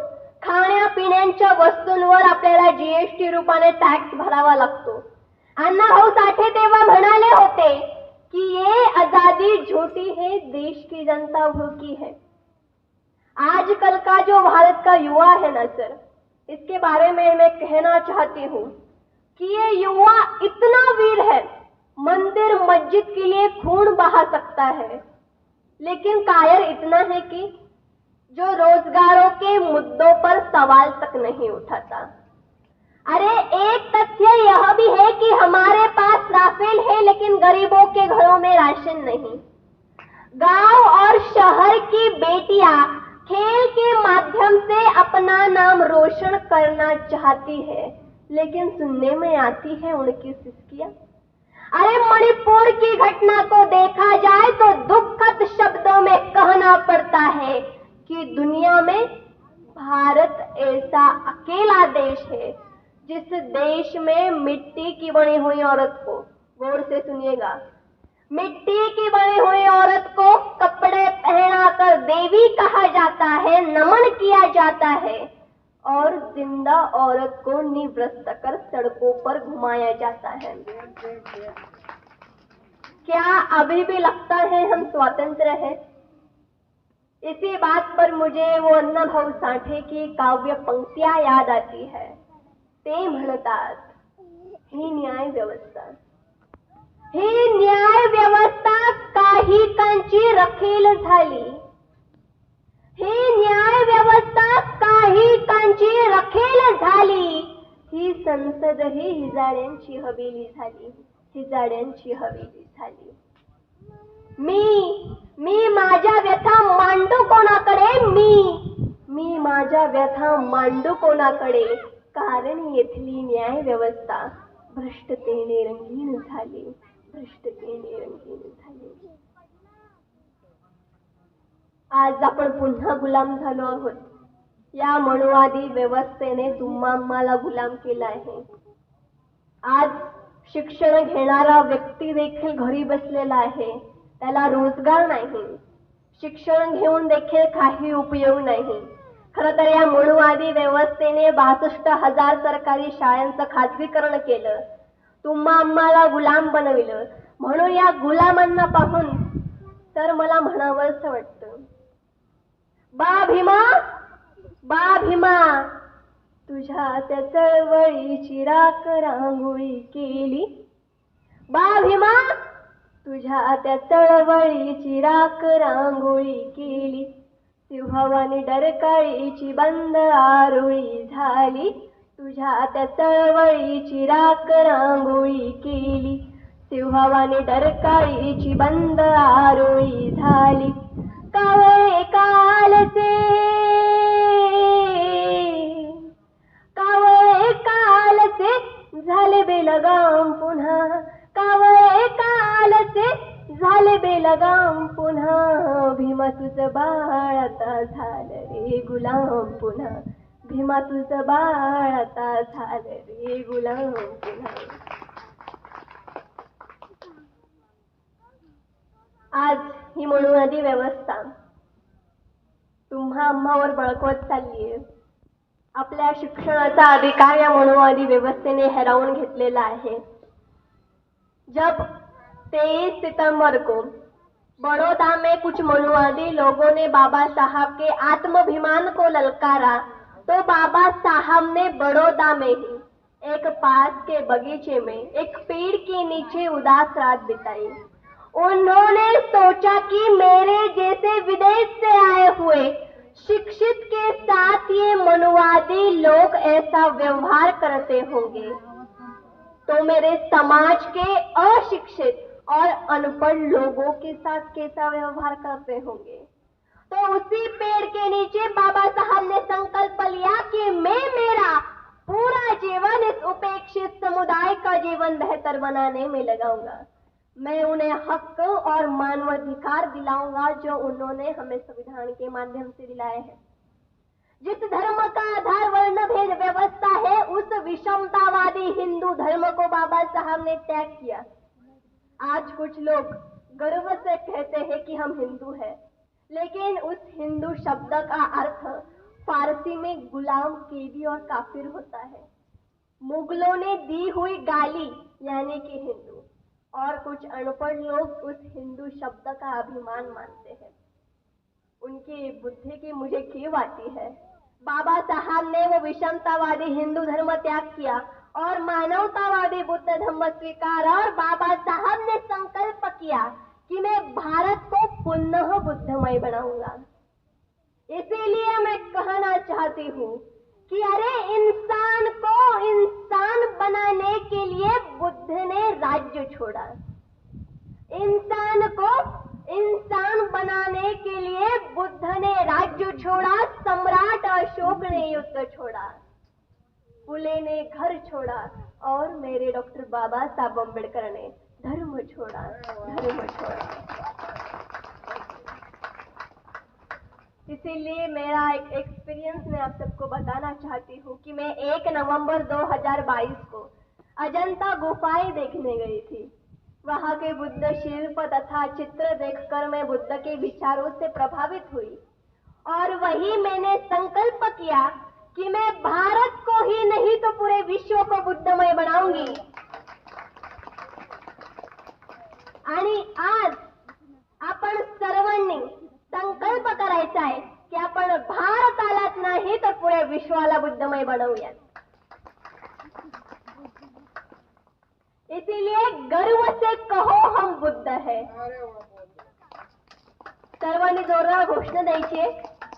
खाण्यापिण्याच्या वस्तूंवर आपल्याला जीएसटी रूपाने टॅक्स भरावा लागतो. अण्णा भाऊ साठे तेव्हा म्हणाले होते कि ये आजादी झूठी है, देश की जनता भूखी है. आजकल का जो भारत का युवा है ना सर, इसके बारे में मैं कहना चाहती हूँ कि ये युवा इतना वीर है, मंदिर मस्जिद के लिए खून बहा सकता है, लेकिन कायर इतना है कि जो रोजगारों के मुद्दों पर सवाल तक नहीं उठाता. अरे एक तथ्य यह भी है कि हमारे पास राफेल है, लेकिन गरीबों के घरों में राशन नहीं. गांव और शहर की बेटियां खेल के माध्यम से अपना नाम रोशन करना चाहती है, लेकिन सुनने में आती है उनकी सिसकियां. अरे मणिपुर की घटना को देखा जाए तो दुखद शब्दों में कहना पड़ता है कि दुनिया में भारत ऐसा अकेला देश है जिस देश में मिट्टी की बनी हुई औरत को, गौर से सुनिएगा, मिट्टी की बनी हुई औरत को कपड़े पहनाकर देवी कहा जाता है, नमन किया जाता है, और जिंदा औरत को निवृत्त कर सड़कों पर घुमाया जाता है. क्या अभी भी लगता है हम स्वतंत्र हैं? इसी बात पर मुझे वो अण्णा भाऊ साठे की काव्य पंक्तियां याद आती है. ते म्हणतात, ही न्याय व्यवस्था, ही न्याय व्यवस्था काही कांची रखेल झाली, ही न्याय व्यवस्था काही कांची रखेल झाली, ही संसद ही हिजाड्यांची हवेली झाली, हिजाड्यांची हवेली झाली. मी माझ्या व्यथा मांडू कोणाकडे, मी माझ्या व्यथा मांडू कोणाकडे, कारण येथली न्याय व्यवस्था भ्रष्टतेने रंगीन झाली, भ्रष्टतेने रंगीन झाली. आज आपण पुन्हा गुलाम झालो आहोत. या मनुवादी व्यवस्थेने तुम्हा आम्हाला गुलाम केला आहे. आज शिक्षण घेणारा व्यक्ती देखील घरी बसलेला आहे, त्याला रोजगार नाही, शिक्षण घेऊन देखील काही उपयोग नाही. खरं तर या मनुवादी व्यवस्थेने 62,000 सरकारी शाळांचं खाजगीकरण केलं, तुम्हा आम्हाला गुलाम बनविलं. म्हणून या गुलामांना पाहून तर मला म्हणावंसं वाटतं, बा भीमा, बा भीमा, तुझ्या त्या चळवळीची राख रांगोळी केली, बा भीमा, तुझ्या त्या चळवळीची राख रांगोळी केली, सिंहावानी डरकाळीची बंद आरोळी झाली, तुझ्या त्या चळवळीची राख रांगोळी केली, सिंहावानी डरकाळीची बंद आरोळी झाली. कावळे कालचे, कावळे कालचे झाले बेलगाम पुन्हा, कावळे कालचे झाले बेलगाम पुन्हा, भीमा तुझं बाळ आता झालं रे गुलाम पुन्हा, भीमा तुझं बाळ आता झालं रे गुलाम पुन्हा. आज ही मनुवादी व्यवस्था तुम्हा आम्हावर बळकवत चाललीये. आपल्या शिक्षणाचा अधिकार या मनुवादी व्यवस्थेने हिरावून घेतलेला आहे. जब 23 सितंबर को बड़ौदा में कुछ मनुवादी लोगों ने बाबा साहब के आत्माभिमान को ललकारा, तो बाबा साहब ने बड़ौदा में ही एक पास के बगीचे में एक पेड़ के नीचे उदास रात बिताई. उन्होंने सोचा कि मेरे जैसे विदेश से आए हुए शिक्षित के साथ ये मनुवादी लोग ऐसा व्यवहार करते होंगे, तो मेरे समाज के अशिक्षित और अनपढ़ लोगों के साथ कैसा व्यवहार करते होंगे. तो उसी पेड़ के नीचे बाबा साहब ने संकल्प लिया कि मैं मेरा पूरा जीवन इस उपेक्षित समुदाय का जीवन बेहतर बनाने में लगाऊंगा. मैं उन्हें हक और मानवाधिकार दिलाऊंगा जो उन्होंने हमें संविधान के माध्यम से दिलाए हैं. जिस धर्म का आधार वर्ण भेद व्यवस्था है, उस विषमतावादी हिंदू धर्म को बाबा साहब ने त्याग किया. आज कुछ लोग गर्व से कहते हैं कि हम हिंदू हैं, लेकिन उस हिंदू शब्द का अर्थ फारसी में गुलाम, कैदी और काफिर होता है. मुगलों ने दी हुई गाली यानी कि हिंदू, और कुछ अनपढ़ लोग उस हिंदू शब्द का अभिमान मानते हैं. उनकी बुद्धि की मुझे कीव आती है. बाबा साहब ने वो विषमतावादी हिंदू धर्म त्याग किया और मानवतावादी बुद्ध धर्म स्वीकारा, और बाबा साहब ने संकल्प किया कि मैं भारत को पुनः बुद्धमय बनाऊंगा. इसीलिए मैं कहना चाहती हूँ कि अरे इंसान को इंसान बनाने के लिए बुद्ध ने राज्य छोड़ा. इंसान को इंसान बनाने के लिए बुद्ध ने राज्य छोड़ा. सम्राट अशोक ने युद्ध छोड़ा, फुले ने घर छोड़ा, और मेरे डॉक्टर बाबा साहब अम्बेडकर ने धर्म छोड़ा. इसीलिए मेरा एक एक्सपीरियंस मैं आप सबको बताना चाहती हूँ कि मैं 1 नवंबर 2022 को अजंता गुफाएं देखने गई थी. वहाँ के बुद्ध शिल्प तथा चित्र देखकर मैं बुद्ध के विचारों से प्रभावित हुई, और वही मैंने संकल्प किया कि मैं भारत को ही नहीं तो पूरे विश्व को बुद्धमय बनाऊंगी. आणि आज आपण सर्वांनी संकल्प करायचा आहे की आपण भारतालाच नाही तर पुऱ्या विश्वाला बुद्धमय बनवूयात. इसीलिए गर्व से कहो हम बुद्ध है. सर्वांनी जोरदार घोषणा द्यायची आहे.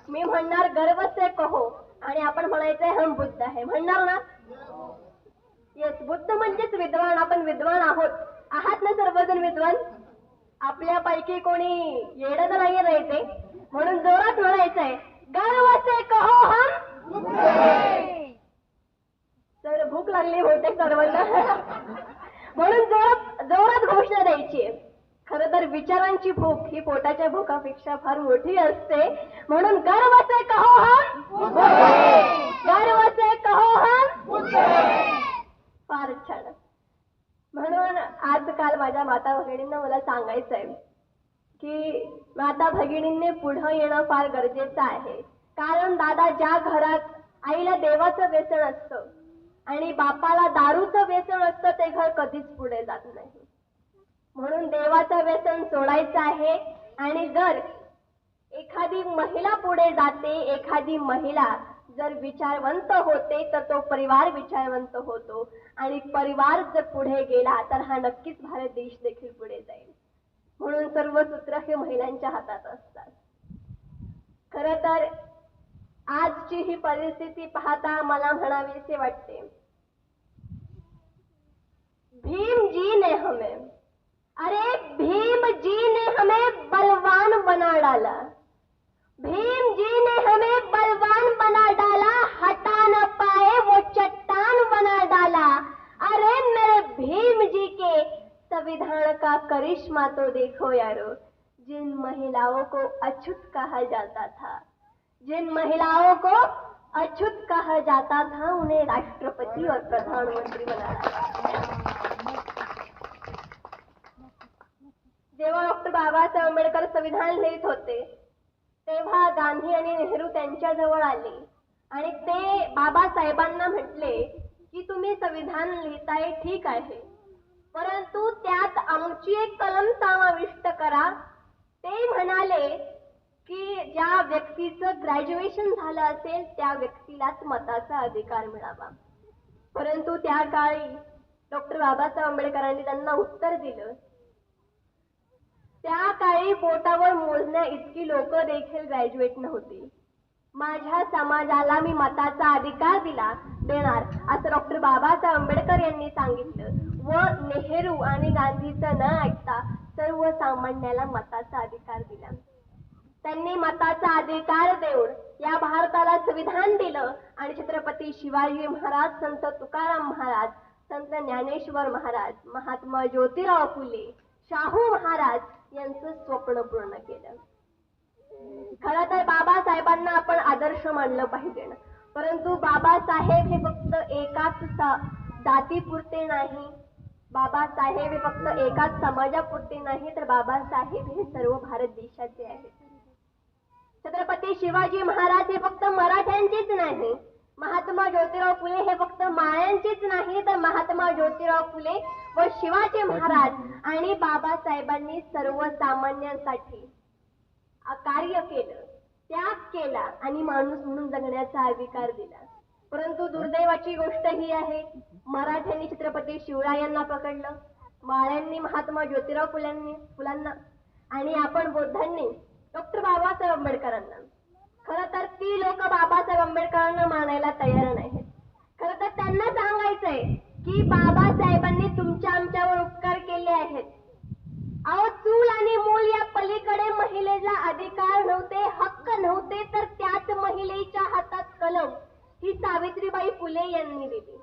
मी म्हणणार गर्व से कहो, आणि आपण म्हणायचंय हम बुद्ध है. म्हणणार ना? येस, बुद्ध म्हणजेच विद्वान. आपण विद्वान आहात ना सर्वजण विद्वान? आपल्यापैकी कोणी येडं तर नाहीये ना इथे, म्हणून जोरात म्हणायचंय गर्व से कहो हम बुद्ध है. तर भूक लागली बहुतेक सर्वांना, म्हणून जोरात घोषणा द्यायची. खरं तर विचारांची भूक ही पोटाच्या भूकापेक्षा फार मोठी असते. म्हणून गर्व से कहो हम बुद्ध है. गर्व से कहो हम बुद्ध है. फार छान. म्हणून आजकाल माझ्या माता भगिनींना मला सांगायचं आहे की माता भगिनींनी पुढे येणं फार गरजेचं आहे. कारण दादा, ज्या घरात आईला देवाचं व्यसन असतं आणि बापाला दारूचं व्यसन असतं, ते घर कधीच पुढे जात नाही. म्हणून देवाचं व्यसन सोडायचं आहे. आणि जर एखादी महिला पुढे जाते, एखादी महिला जर विचारवंत होते, तर तो परिवार विचारवंत होतो, आणि परिवार जर पुढे गेला तर हा नक्कीच भारत देश देखील पुढे जाईल. म्हणून सर्व सूत्र हे महिलांच्या हातात असतात. खरं तर आजची ही परिस्थिती पाहता मला म्हणावीसे वाटते, भीम जी ने हमें, अरे भीम जी ने हमें बलवान बना डाला. भीम जी ने हमें बलवान बना डाला, हटा न पाए वो चट्टान बना डाला. अरे मेरे भीम जी के संविधान का करिश्मा तो देखो यारो. जिन महिलाओं को अछूत कहा जाता था, जिन महिलाओं को अछूत कहा जाता था उन्हें राष्ट्रपति और प्रधानमंत्री बनाना। जेव्हा डॉक्टर बाबासाहेब आंबेडकर संविधान लिहित होते तेव्हा गांधी आणि नेहरू त्यांच्याजवळ आले आणि ते बाबासाहेबांना म्हटले की तुम्ही संविधान लिहिताय ठीक आहे, परंतु त्यात आमची एक कलम समाविष्ट करा. ते म्हणाले की ज्या व्यक्तीचं ग्रॅज्युएशन झालं असेल त्या व्यक्तीलाच मताचा अधिकार मिळावा. परंतु त्या काळी डॉक्टर बाबासाहेब आंबेडकरांनी त्यांना उत्तर दिलं, त्या काळी बोटावर मोजण्या इतकी लोक देखील ग्रॅज्युएट नव्हती. माझ्या समाजाला मी मताचा अधिकार देणार असं डॉक्टर बाबासाहेब आंबेडकर यांनी सांगितलं व नेहरू आणि गांधीचं न ऐकता सर्वसामान्याला मताचा अधिकार दिला. त्यांनी मताचा अधिकार देऊन या भारताला संविधान दिलं आणि छत्रपती शिवाजी महाराज, संत तुकाराम महाराज, संत ज्ञानेश्वर महाराज, महात्मा ज्योतिराव फुले, शाहू महाराज यांचं स्वप्न पूर्ण केलं. खरं तर बाबासाहेबांना आपण आदर्श मानलं पाहिजे, परंतु बाबासाहेब हे फक्त एकाच जातीपुरते नाही, बाबासाहेब हे फक्त एकाच समाजापुरते नाही, तर बाबासाहेब हे सर्व भारत देशाचे आहेत. छत्रपती शिवाजी महाराज हे फक्त मराठ्यांचेच नाही, महात्मा ज्योतिराव फुले हे फक्त माळ्यांचेच नाही, तर महात्मा ज्योतिराव फुले व शिवाजी महाराज आणि बाबासाहेबांनी सर्वसामान्यांसाठी कार्य केलं, त्याग केला आणि माणूस म्हणून जगण्याचा अधिकार दिला. परंतु दुर्दैवाची गोष्ट ही आहे, मराठ्यांनी छत्रपती शिवरायांना पकडलं, माळ्यांनी महात्मा ज्योतिराव फुलांना आणि आपण बौद्धांनी डॉक्टर बाबासाहेब आंबेडकरांना. खरं तर ती लोक बाबासाहेब आंबेडकरांना मानायला तयार नाहीत. खरं तर त्यांना सांगायचंय की बाबासाहेबांनी तुमच्या आमच्यावर उपकार केले आहेत. अहो, चूल आणि मूल या पलीकडे महिलेला अधिकार नव्हते, हक्क नव्हते, तर त्याच महिलेच्या हातात कलम ही सावित्रीबाई फुले यांनी दिली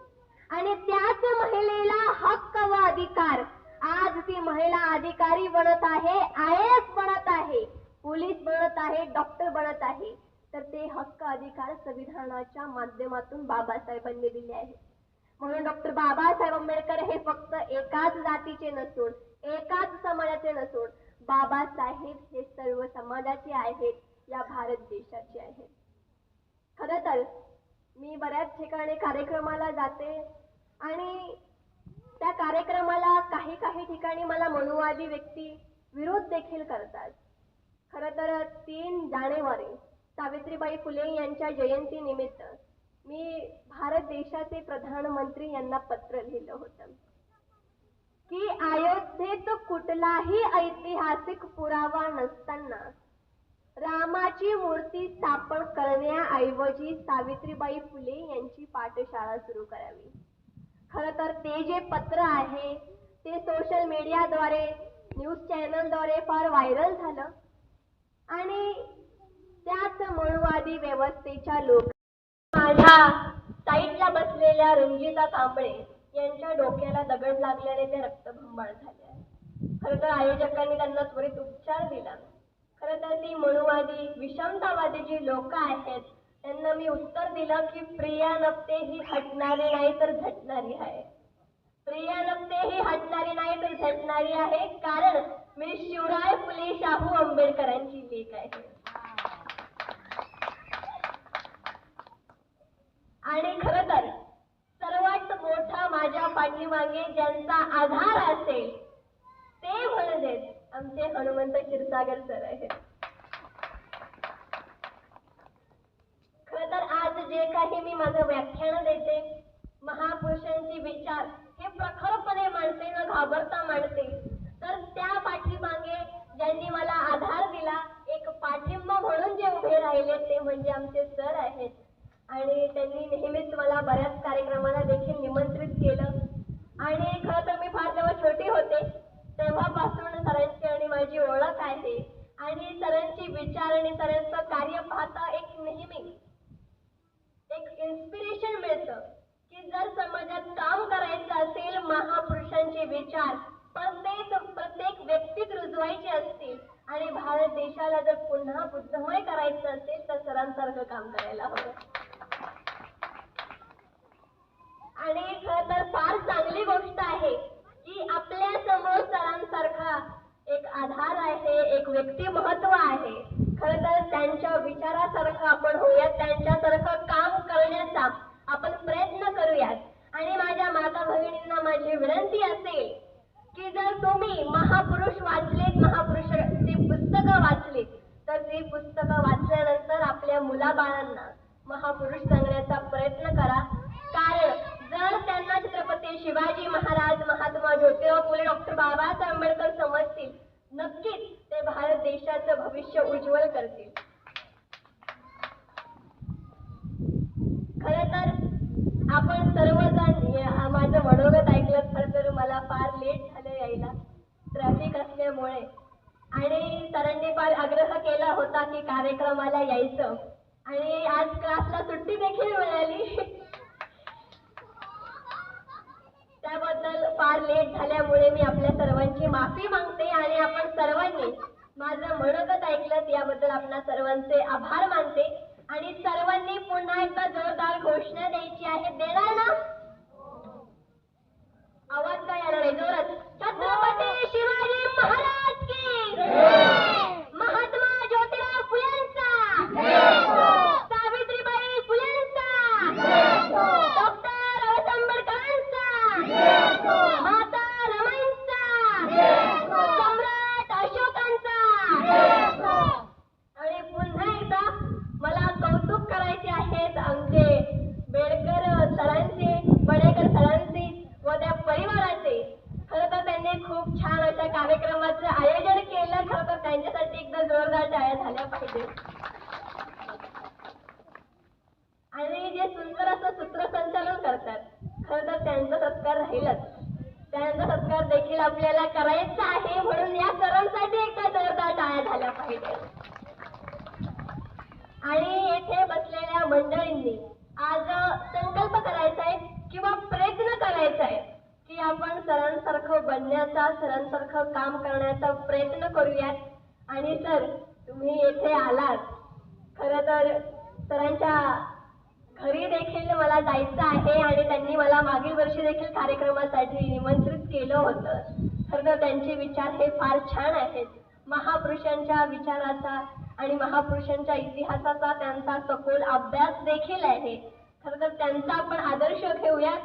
आणि त्याच महिलेला हक्क व अधिकार आज ती महिला अधिकारी बनत आहे, IAS बनत आहे, पोलीस बनत आहे, डॉक्टर बनत आहे, तर ते हक्क अधिकार संविधानाच्या माध्यमातून बाबासाहेबांनी दिले आहेत. म्हणून डॉक्टर बाबासाहेब आंबेडकर हे फक्त एकाच जातीचे नसून, एकाच समाजाचे नसून, बाबासाहेब हे सर्व समाजाचे आहेत, या भारत देशाचे आहेत. खरं तर मी बऱ्याच ठिकाणी कार्यक्रमाला जाते आणि त्या कार्यक्रमाला काही ठिकाणी मला मनुवादी व्यक्ती विरोध देखील करतात. खरं तर 3 जानेवारी सावित्रीबाई फुले यांच्या जयंती निमित्त मी भारत देशाचे प्रधानमंत्री यांना पत्र लिहिलं होतं की अयोध्येत कुठलाही ऐतिहासिक पुरावा नसताना रामाची मूर्ती स्थापन करण्याऐवजी सावित्रीबाई फुले यांची पाठशाळा सुरू करावी. खरं तर ते जे पत्र आहे ते सोशल मीडियाद्वारे, न्यूज चॅनलद्वारे फार व्हायरल झालं आणि त्याच मनुवादी व्यवस्थेच्या लोक माझ्या साईडला बसलेल्या रंजिता कांबळे यांच्या डोक्याला दगड लागल्याने ते रक्तबंबाळ झाले. खरं तर आयोजकांनी त्यांना त्वरित उपचार दिला. खरं तर ती मनुवादी, विषमतावादी जी लोक आहेत त्यांना मी उत्तर दिलं की प्रिया नपते ही हटणारी नाही तर झटणारी आहे. प्रिया नपते ही हटणारी नाही तर झटणारी आहे, कारण मी शिवराय फुले शाहू आंबेडकरांची लेक आहे. आणि खरं तर सर्वात मोठा माझ्या पाठीमागे ज्यांचा आधार असेल ते म्हणजेच आमचे हनुमंत क्षीरसागर सर आहेत. खरं तर आज जे काही मी माझं व्याख्यान देते, महापुरुषांचे विचार हे प्रखरपणे मांडते, न घाबरता मांडते, तर त्या पाठीमागे ज्यांनी मला आधार दिला, एक पाठिंबा म्हणून जे उभे राहिले ते म्हणजे आमचे सर आहेत. आणि त्यांनी नेहमीच मला बऱ्याच कार्यक्रमाला देखील निमंत्रित केलं आणि खरं तर मी फार जेव्हा छोटी होते तेव्हापासून सरांची आणि माझी ओळख आहे आणि सरांची विचार आणि सरांचं कार्य पाहता एक नेहमी एक इन्स्पिरेशन मिळतं की जर समाजात काम करायचं असेल, महापुरुषांचे विचार प्रत्येक व्यक्तीत रुजवायचे असतील आणि भारत देशाला जर पुन्हा बुद्धमय करायचं असेल तर सरांसारखं काम करायला हवं. आधार आहे, एक व्यक्तिमत्व आहे. खरं तर त्यांच्या विचारासारखं आपण होऊयात, त्यांच्यासारखं काम करण्याचा आपण प्रयत्न करूयात. आणि माझ्या माता भगिनींना माझी विनंती असेल की जर तुम्ही महापुरुष वाचलेत, महापुरुषाची पुस्तकं वाचलीत, तर ती पुस्तकं वाचल्यानंतर आपल्या मुलाबाळांना महापुरुष सांगण्याचा प्रयत्न करा. कारण जर त्यांना छत्रपती शिवाजी महाराज, महात्मा ज्योतिराव फुले, डॉक्टर बाबासाहेब आंबेडकर समजतील, नक्कीच ते भारत देशाचं भविष्य उज्ज्वल करतील. खरं तर आपण सर्वजण माझं मनोगत ऐकलं. खरं तर मला फार लेट झालं यायला ट्रॅफिक असल्यामुळे, आणि सरांनी फार आग्रह केला होता की कार्यक्रमाला यायचं, आणि आज क्लासला सुट्टी देखील मिळाली. त्याबद्दल फार लेट झाल्यामुळे मी आपल्या सर्वांची माफी मागते. आणि आपण सर्वांनी माझं मनोगत ऐकलं याबद्दल आपणा सर्वांचे आभार मानते. आणि सर्वांनी पुन्हा एकदा जोरदार घोषणा द्यायची आहे. देणार ना? आवाज काय आला नाही, जोरात. छत्रपती शिवाजी महाराज की, महात्मा ज्योतिराव फुलेंचा, सावित्रीबाई फुलेंचा, डॉक्टर आंबेडकरांचा, माता रमाईंचा, सम्राट अशोकांचा. आणि पुन्हा एकदा मला कौतुक करायचे आहेत आमचे बेडकर सरांचे, बडेकर सरांचे व त्या परिवाराचे. खरं तर त्यांनी खूप छान अशा कार्यक्रमाचं आयोजन केलं. खरं तर त्यांच्यासाठी एकदा जोरदार टाळ्या झाल्या पाहिजे. आणि जे सुंदर असं सूत्रसंचालन करतात, खरं तर त्यांचा सत्कार राहीलच. त्यांचा सत्कार देखील आपल्याला करायचा आहे, म्हणून या सरांसाठी एकदा जोरदार टाळ्या झाल्या पाहिजे. आणि येथे बसलेल्या मंडळींनी आज संकल्प करायचा आहे किंवा प्रयत्न करायचा आहे की आपण सरांसारखं बनण्याचा, सरांसारखं काम करण्याचा प्रयत्न करूयात. आणि सर, तुम्ही येथे आलात. खरं तर सरांच्या घरी देखील मला जायचं आहे, आणि त्यांनी मला मागील वर्षी देखील कार्यक्रमासाठी निमंत्रित केलं होतं. खरं तर त्यांचे विचार हे फार छान आहेत. महापुरुषांच्या विचाराचा आणि महापुरुषांच्या इतिहासाचा त्यांचा सखोल अभ्यास देखील आहे. खरं तर त्यांचा आपण आदर्श घेऊयात.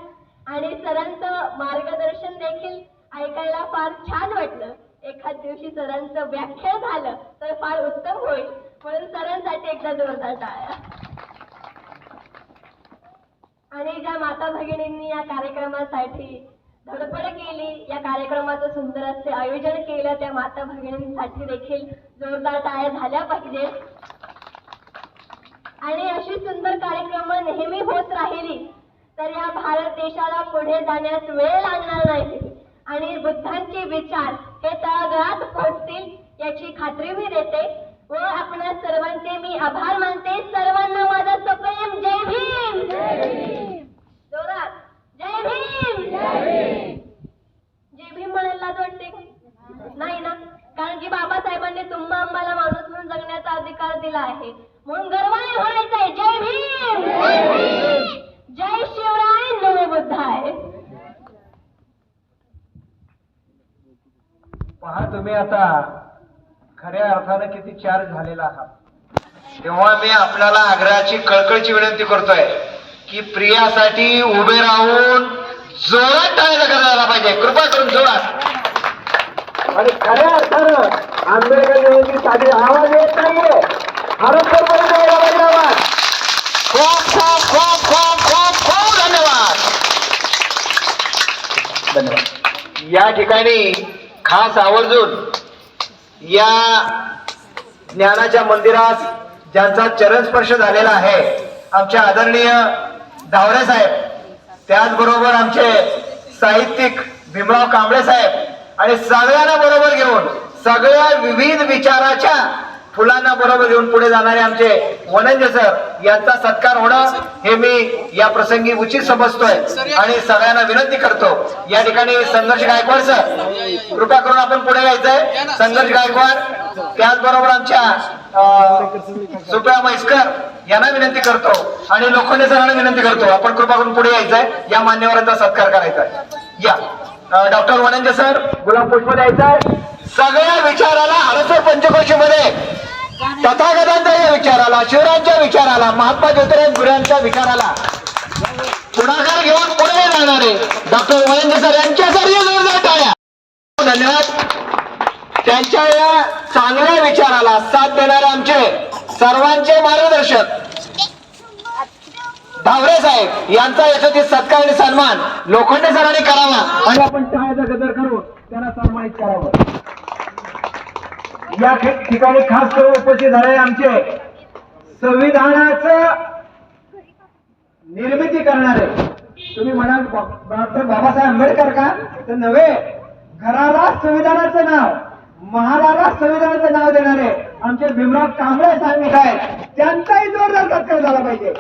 आणि सरांचं मार्गदर्शन देखील ऐकायला फार छान वाटलं. एखाद दिवशी सरांचं व्याख्यान झालं तर फार उत्तम होईल. म्हणून सरांसाठी एकदा जोरदार टाळ्या. आणि ज्या माता भगिनींनी या कार्यक्रमासाठी धडपड केली, या कार्यक्रमाचं सुंदर असे आयोजन केलं, त्या माता भगिनींसाठी देखील जोरदार टाळ्या झाल्या पाहिजे. आणि अशी सुंदर कार्यक्रम नेहमी होत राहिली तर या भारत देशाला पुढे जाण्यास वेळ लागणार नाही. आणि बुद्धांचे विचार हे तळागाळात पोहोचतील याची खात्री मी देते. व आपणा सर्वांचे मी आभार मानते. सर्वांना माझा सप्रेम जय भीम. जोरात जय भीम. जय भीम म्हणायला वाटते नाही ना? कारण की बाबासाहेबांनी तुम्हा आम्हाला माणूस म्हणून जगण्याचा अधिकार दिला आहे, म्हणून गर्वाने म्हणायचंय जय भीम. जय शिवराय, नमो बुद्धाय. पहा, तुम्ही आता खऱ्या अर्थानं किती चार्ज झालेला आहात. तेव्हा मी आपल्याला आग्रहाची कळकळीची विनंती करतोय की प्रियासाठी उभे राहून जोरात टाळ्या करायला पाहिजे. कृपा करून जोरात. आणि खऱ्या अर्थानं आंबेडकर जयंतीसाठी आवाज येत नाहीये. हरपपर्यंत यायला पाहिजे आवाज. खूप खूप खूप खूप खूप खूप धन्यवाद. धन्यवाद. या ठिकाणी खास आवर्जून या ज्ञानाच्या मंदिरात ज्यांचा चरणस्पर्श झालेला आहे, आमचे आदरणीय धावरे साहेब, त्याचबरोबर आमचे साहित्यिक भीमराव कांबळे साहेब, आणि सगळ्यांना बरोबर घेऊन सगळ्या विविध विचाराच्या फुलांना बरोबर घेऊन पुढे जाणारे आमचे वनंजे सर यांचा सत्कार होणं हे मी या प्रसंगी उचित समजतोय. आणि सगळ्यांना विनंती करतो, या ठिकाणी संघर्ष गायकवाड सर, कृपा करून आपण पुढे यायचंय. संघर्ष गायकवाड, त्याचबरोबर आमच्या सुप्रिया म्हैसकर यांना विनंती करतो, आणि लोखंडे सरांना विनंती करतो आपण कृपा करून पुढे यायचंय. या मान्यवरांचा सत्कार करायचा आहे. या डॉक्टर वनंजे सर, गुलाब पुष्प द्यायचा आहे. सगळ्या विचाराला हरसर पंचकोशीमध्ये तथागतांच्या या विचाराला, शिवरायांच्या विचाराला, महात्मा ज्योतिराव फुलेंच्या विचाराला पुढाकार घेऊन पुढे जाणारे डॉक्टर महेंद्र सर यांच्यासाठी जोरदार टाळ्या. धन्यवाद. त्यांच्या या चांगल्या विचाराला साथ देणारे आमचे सर्वांचे मार्गदर्शक धावरे साहेब यांचा यशस्वी सत्कार आणि सन्मान लोखंडे सरांनी करावा आणि आपण टाळ्याचा गजर करून त्यांना सन्मानित करावं. या ठिकाणी खास करून उपस्थित झालेले आमचे संविधानाचं निर्मिती करणारे, तुम्ही म्हणाल डॉक्टर बाबासाहेब आंबेडकर का? तर नव्हे, घराला संविधानाचं नाव, महालाला संविधानाचं नाव देणारे आमचे भीमराव कांबळे साहेब आहेत, त्यांचाही जोरदार सत्कार झाला पाहिजे.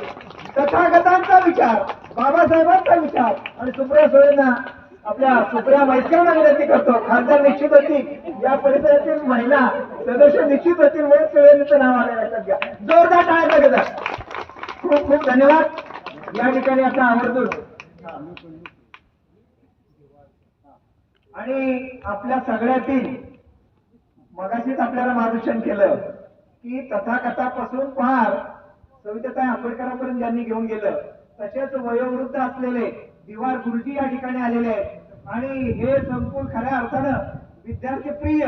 तथागतांचा विचार, बाबासाहेबांचा विचार आणि सुप्रिया सुळेंना, आपल्या सुप्रिया म्हैसकरांना विनंती करतो. खासदार निश्चित होती, या परिसरातील महिला सदस्य निश्चित होतील म्हणून सुळेंचं नाव आलेलं लक्षात घ्या. जोरदार टाळ्याचा गजर. खूप खूप धन्यवाद. या ठिकाणी आता आवर्जून आणि आपल्या सगळ्यातील मगाशीच आपल्याला मार्गदर्शन केलं की तथाकथापासून फार सविताताई आंबेडकरांपर्यंत ज्यांनी घेऊन गेलं, तसेच वयोवृद्ध असलेले दिवार गुरुजी या ठिकाणी आलेले आहेत आणि हे संकुल खऱ्या अर्थानं विद्यार्थी प्रिय,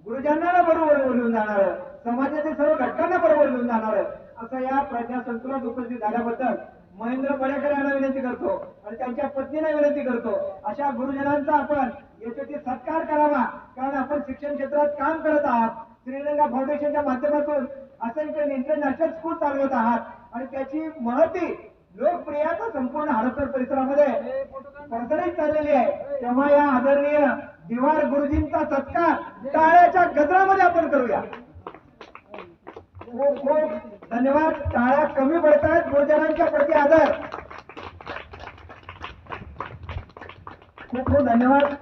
गुरुजनांना बरोबर घेऊन जाणार, समाजातील सर्व घटकांना बरोबर घेऊन जाणार असं या प्रज्ञा संकुलात उपस्थित झाल्याबद्दल महेंद्र पडेकर यांना विनंती करतो आणि त्यांच्या पत्नीला विनंती करतो, अशा गुरुजनांचा आपण यशस्वी सत्कार करावा. कारण आपण शिक्षण क्षेत्रात काम करत आहात. श्रीलंका फाउंडेशनच्या माध्यमातून असंख्य इंटरनॅशनल स्कूल चालवत आहात आणि त्याची महती लोकप्रियता संपूर्ण हडपसर परिसरामध्ये पसरत चाललेली आहे. तेव्हा या आदरणीय दिवार गुरुजींचा सत्कार टाळ्याच्या गजरामध्ये आपण करूया. खूप खूप धन्यवाद. टाळ्या कमी पडतात. गुरुजनांच्या प्रति आदर. खूप खूप धन्यवाद.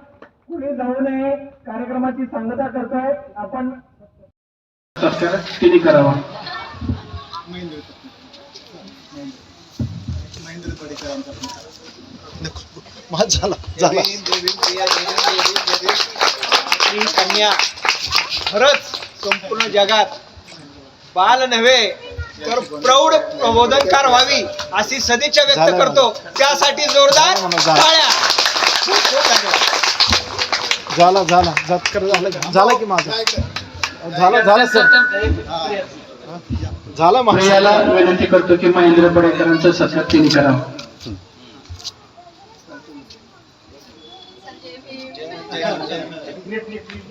कुणी जाऊ नये, कार्यक्रमाची सांगता करतोय आपण. सत्कार तिने करावा. कन्या खरंच संपूर्ण जगात बाल नव्हे तर प्रौढ प्रबोधनकार व्हावी अशी सदिच्छा व्यक्त करतो. त्यासाठी जोरदार टाळ्या. झाला की माझा झाला सर झाला याला विनंती करतो की महेंद्र पडेकरांचा सत्कार तिने करावा.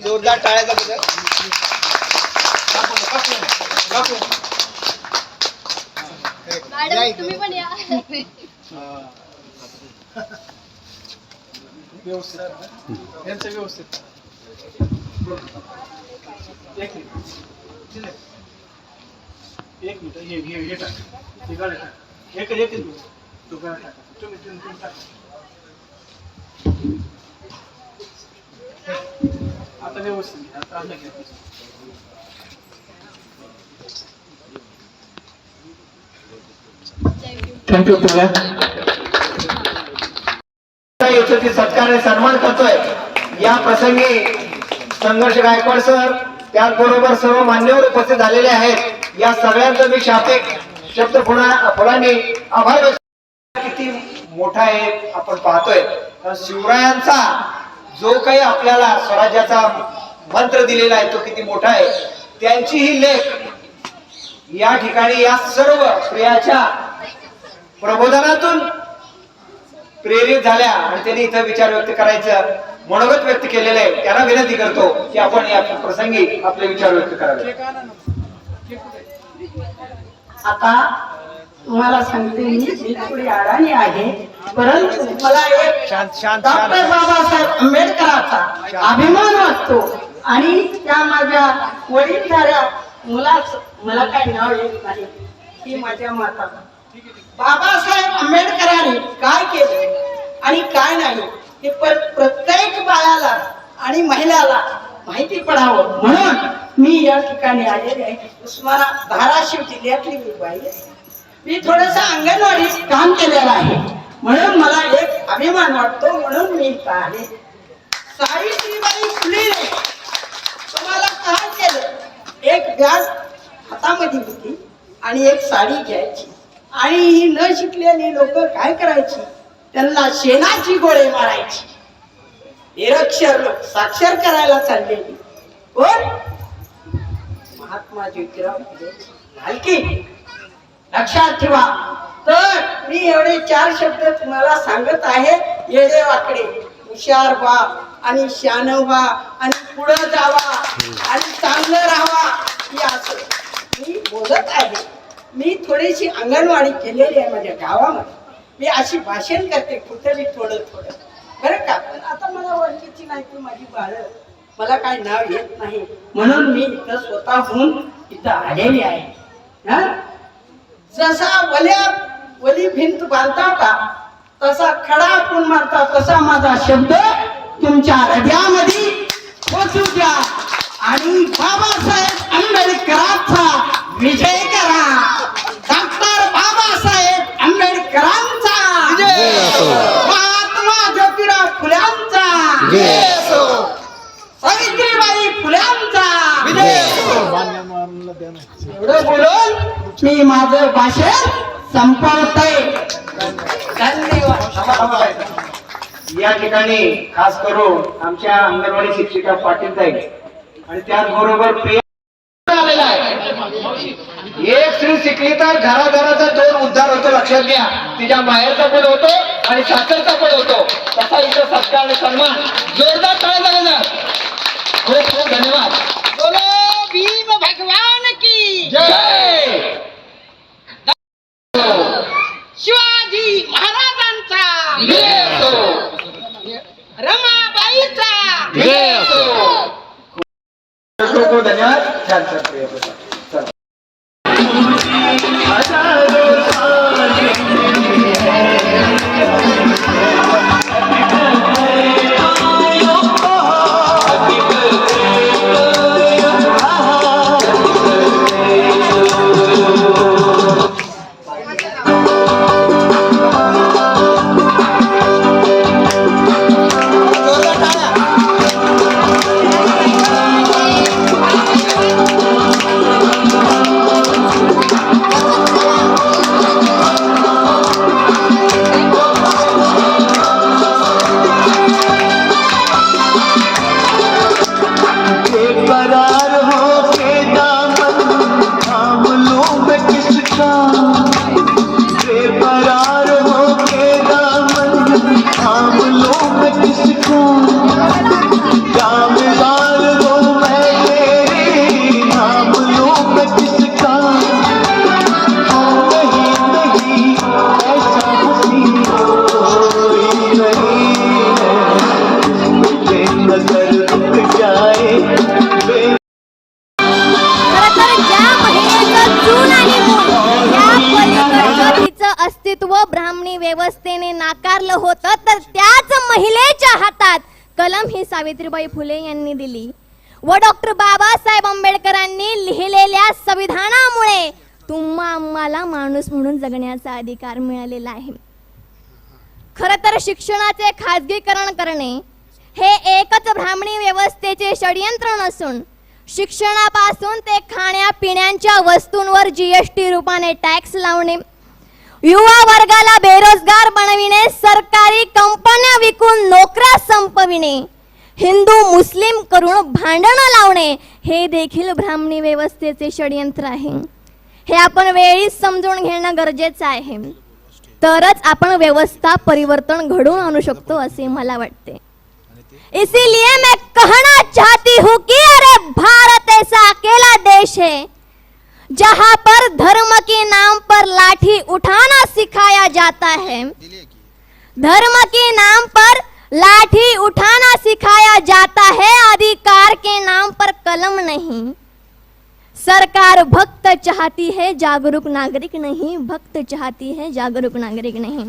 जोरदार टाळ्याचा बदल. मॅडम तुम्ही पण या. व्यवस्थित यांचं व्यवस्थित. एक मिनिट हे टाक, हे गाडी टाक, एक मिनिट तू गाडी टाक, तुम्ही टाक. आता व्यवस्थित आता आलं घ्या. थँक्यू. तुला यशस्वी सत्कार सन्मान करतोय. या प्रसंगी संघर्ष गायकवाड सर, त्याचबरोबर सर्व मान्यवर उपस्थित झालेले आहेत. या सगळ्यांचं मी शाब्दिक शब्द फुलांनी आभार व्यक्त. किती मोठा आहे आपण पाहतोय. शिवरायांचा जो काही आपल्याला स्वराज्याचा मंत्र दिलेला आहे तो किती मोठा आहे. त्यांची ही लेख या ठिकाणी या सर्व स्त्रियाच्या प्रबोधनातून प्रेरित झाल्या आणि त्यांनी इथं विचार व्यक्त करायचं मनोगत व्यक्त केलेलं आहे. त्यांना विनंती करतो की आपण या प्रसंगी आपले विचार व्यक्त करावे. आता तुम्हाला सांगते मी थोडी अडाणी आहे, परंतु मला एक डॉक्टर बाबासाहेब आंबेडकरांचा अभिमान वाटतो आणि त्या माझ्या वडीलधाऱ्या मुलाच मला काही नाव येत नाही, ही माझ्या माता. बाबासाहेब आंबेडकरांनी काय केले आणि काय नाही हे प्रत्येक बाळाला आणि महिलाला माहिती पडावं म्हणून मी या ठिकाणी आलेले आहे. उस्मानाबाद धाराशिव जिल्ह्यातली मी बाई आहे. मी थोडस अंगणवाडीत काम केलेलं आहे म्हणून मला एक अभिमान वाटतो, म्हणून मी इथं आहे. सावित्रीबाई फुले मला काय केलं, एक बॅग हातामध्ये होती आणि एक साडी घ्यायची आणि ही न शिकलेली लोक काय करायची, त्यांना शेणाची गोळे मारायची. निरक्षर लोक साक्षर करायला चाललेली कोण, महात्मा ज्योतिराव फुले मालकी. लक्षात ठेवा. तर मी एवढे 4 शब्द तुम्हाला सांगत आहे. येडे वाकडे हुशार व्हा आणि शान व्हा आणि पुढे जावा आणि चांगलं राहावा, ही असं मी बोलत आहे. मी थोडीशी अंगणवाडी केलेली आहे माझ्या गावामध्ये. मी अशी भाषण करते कुठेही थोडं थोडं, बरं का. पण आता मला ओळखीची नाही ती माझी बाळ, मला काय नाव येत नाही, म्हणून मी इथं स्वतःहून इथं आलेली आहे. हा, जसा वली भिंत बांधता का तसा खडा आपण मारता, तसा माझा शब्द तुमच्या हृदयामध्ये पोचू द्या आणि बाबासाहेब आंबेडकरांचा विजय करा. डॉक्टर बाबासाहेब आंबेडकरांचा महात्मा ज्योतिराव फुल्यांचा, सावित्रीबाई फुल्यांचा एवढं बोलून मी माझं भाषण संपवतोय. धन्यवाद. या ठिकाणी खास करून आमच्या अंगणवाडी शिक्षिका पाटील ताई आणि त्याचबरोबर प्रिया आलेला आहे. एक स्त्री शिकली तर घराघराचा 2 उद्धार होतो. लक्षात घ्या. तिच्या माहेरचा पण होतो आणि सासरचा पण होतो. तसा इथं सत्कार आणि सन्मान जोरदार टाळ्या लागणार. खूप खूप धन्यवाद. बोलो भीम भगवान की जय. शिवाजी महाराजांचा, रमाबाईचा. खूप खूप धन्यवाद. छान छान प्रिया. चला. ब्राह्मणी व्यवस्थेने नाकारलं होतं, तर त्याच महिलेच्या हातात कलम ही सावित्रीबाई फुले यांनी दिली व डॉक्टर बाबासाहेब आंबेडकरांनी लिहिलेल्या संविधानामुळे आम्हाला माणूस म्हणून जगण्याचा अधिकार मिळालेला आहे. खरं तर शिक्षणाचे खाजगीकरण करणे हे एकच ब्राह्मणी व्यवस्थेचे षडयंत्र नसून शिक्षणापासून ते खाण्यापिण्याच्या वस्तूंवर GST रूपाने टॅक्स लावणे, युवा वर्गाला बेरोजगार बनविणे, सरकारी कंपन्या विकून नोकऱ्या संपविणे, हिंदू मुस्लिम करून भांडणं लावणे हे देखील ब्राह्मणी व्यवस्थेचे षडयंत्र आहे. हे आपण वेळीच समजून घेणं गरजेचं आहे. तरच आपण व्यवस्था परिवर्तन घडवून आणू शकतो असे मला वाटते. इसीलिए मैं कहना चाहती हूँ कि अरे भारत ऐसा अकेला देश है जहाँ पर धर्म के नाम पर लाठी उठाना सिखाया जाता है. धर्म के नाम पर लाठी उठाना सिखाया जाता है, अधिकार के नाम पर कलम नहीं. सरकार भक्त चाहती है जागरूक नागरिक नहीं, भक्त चाहती है जागरूक नागरिक नहीं.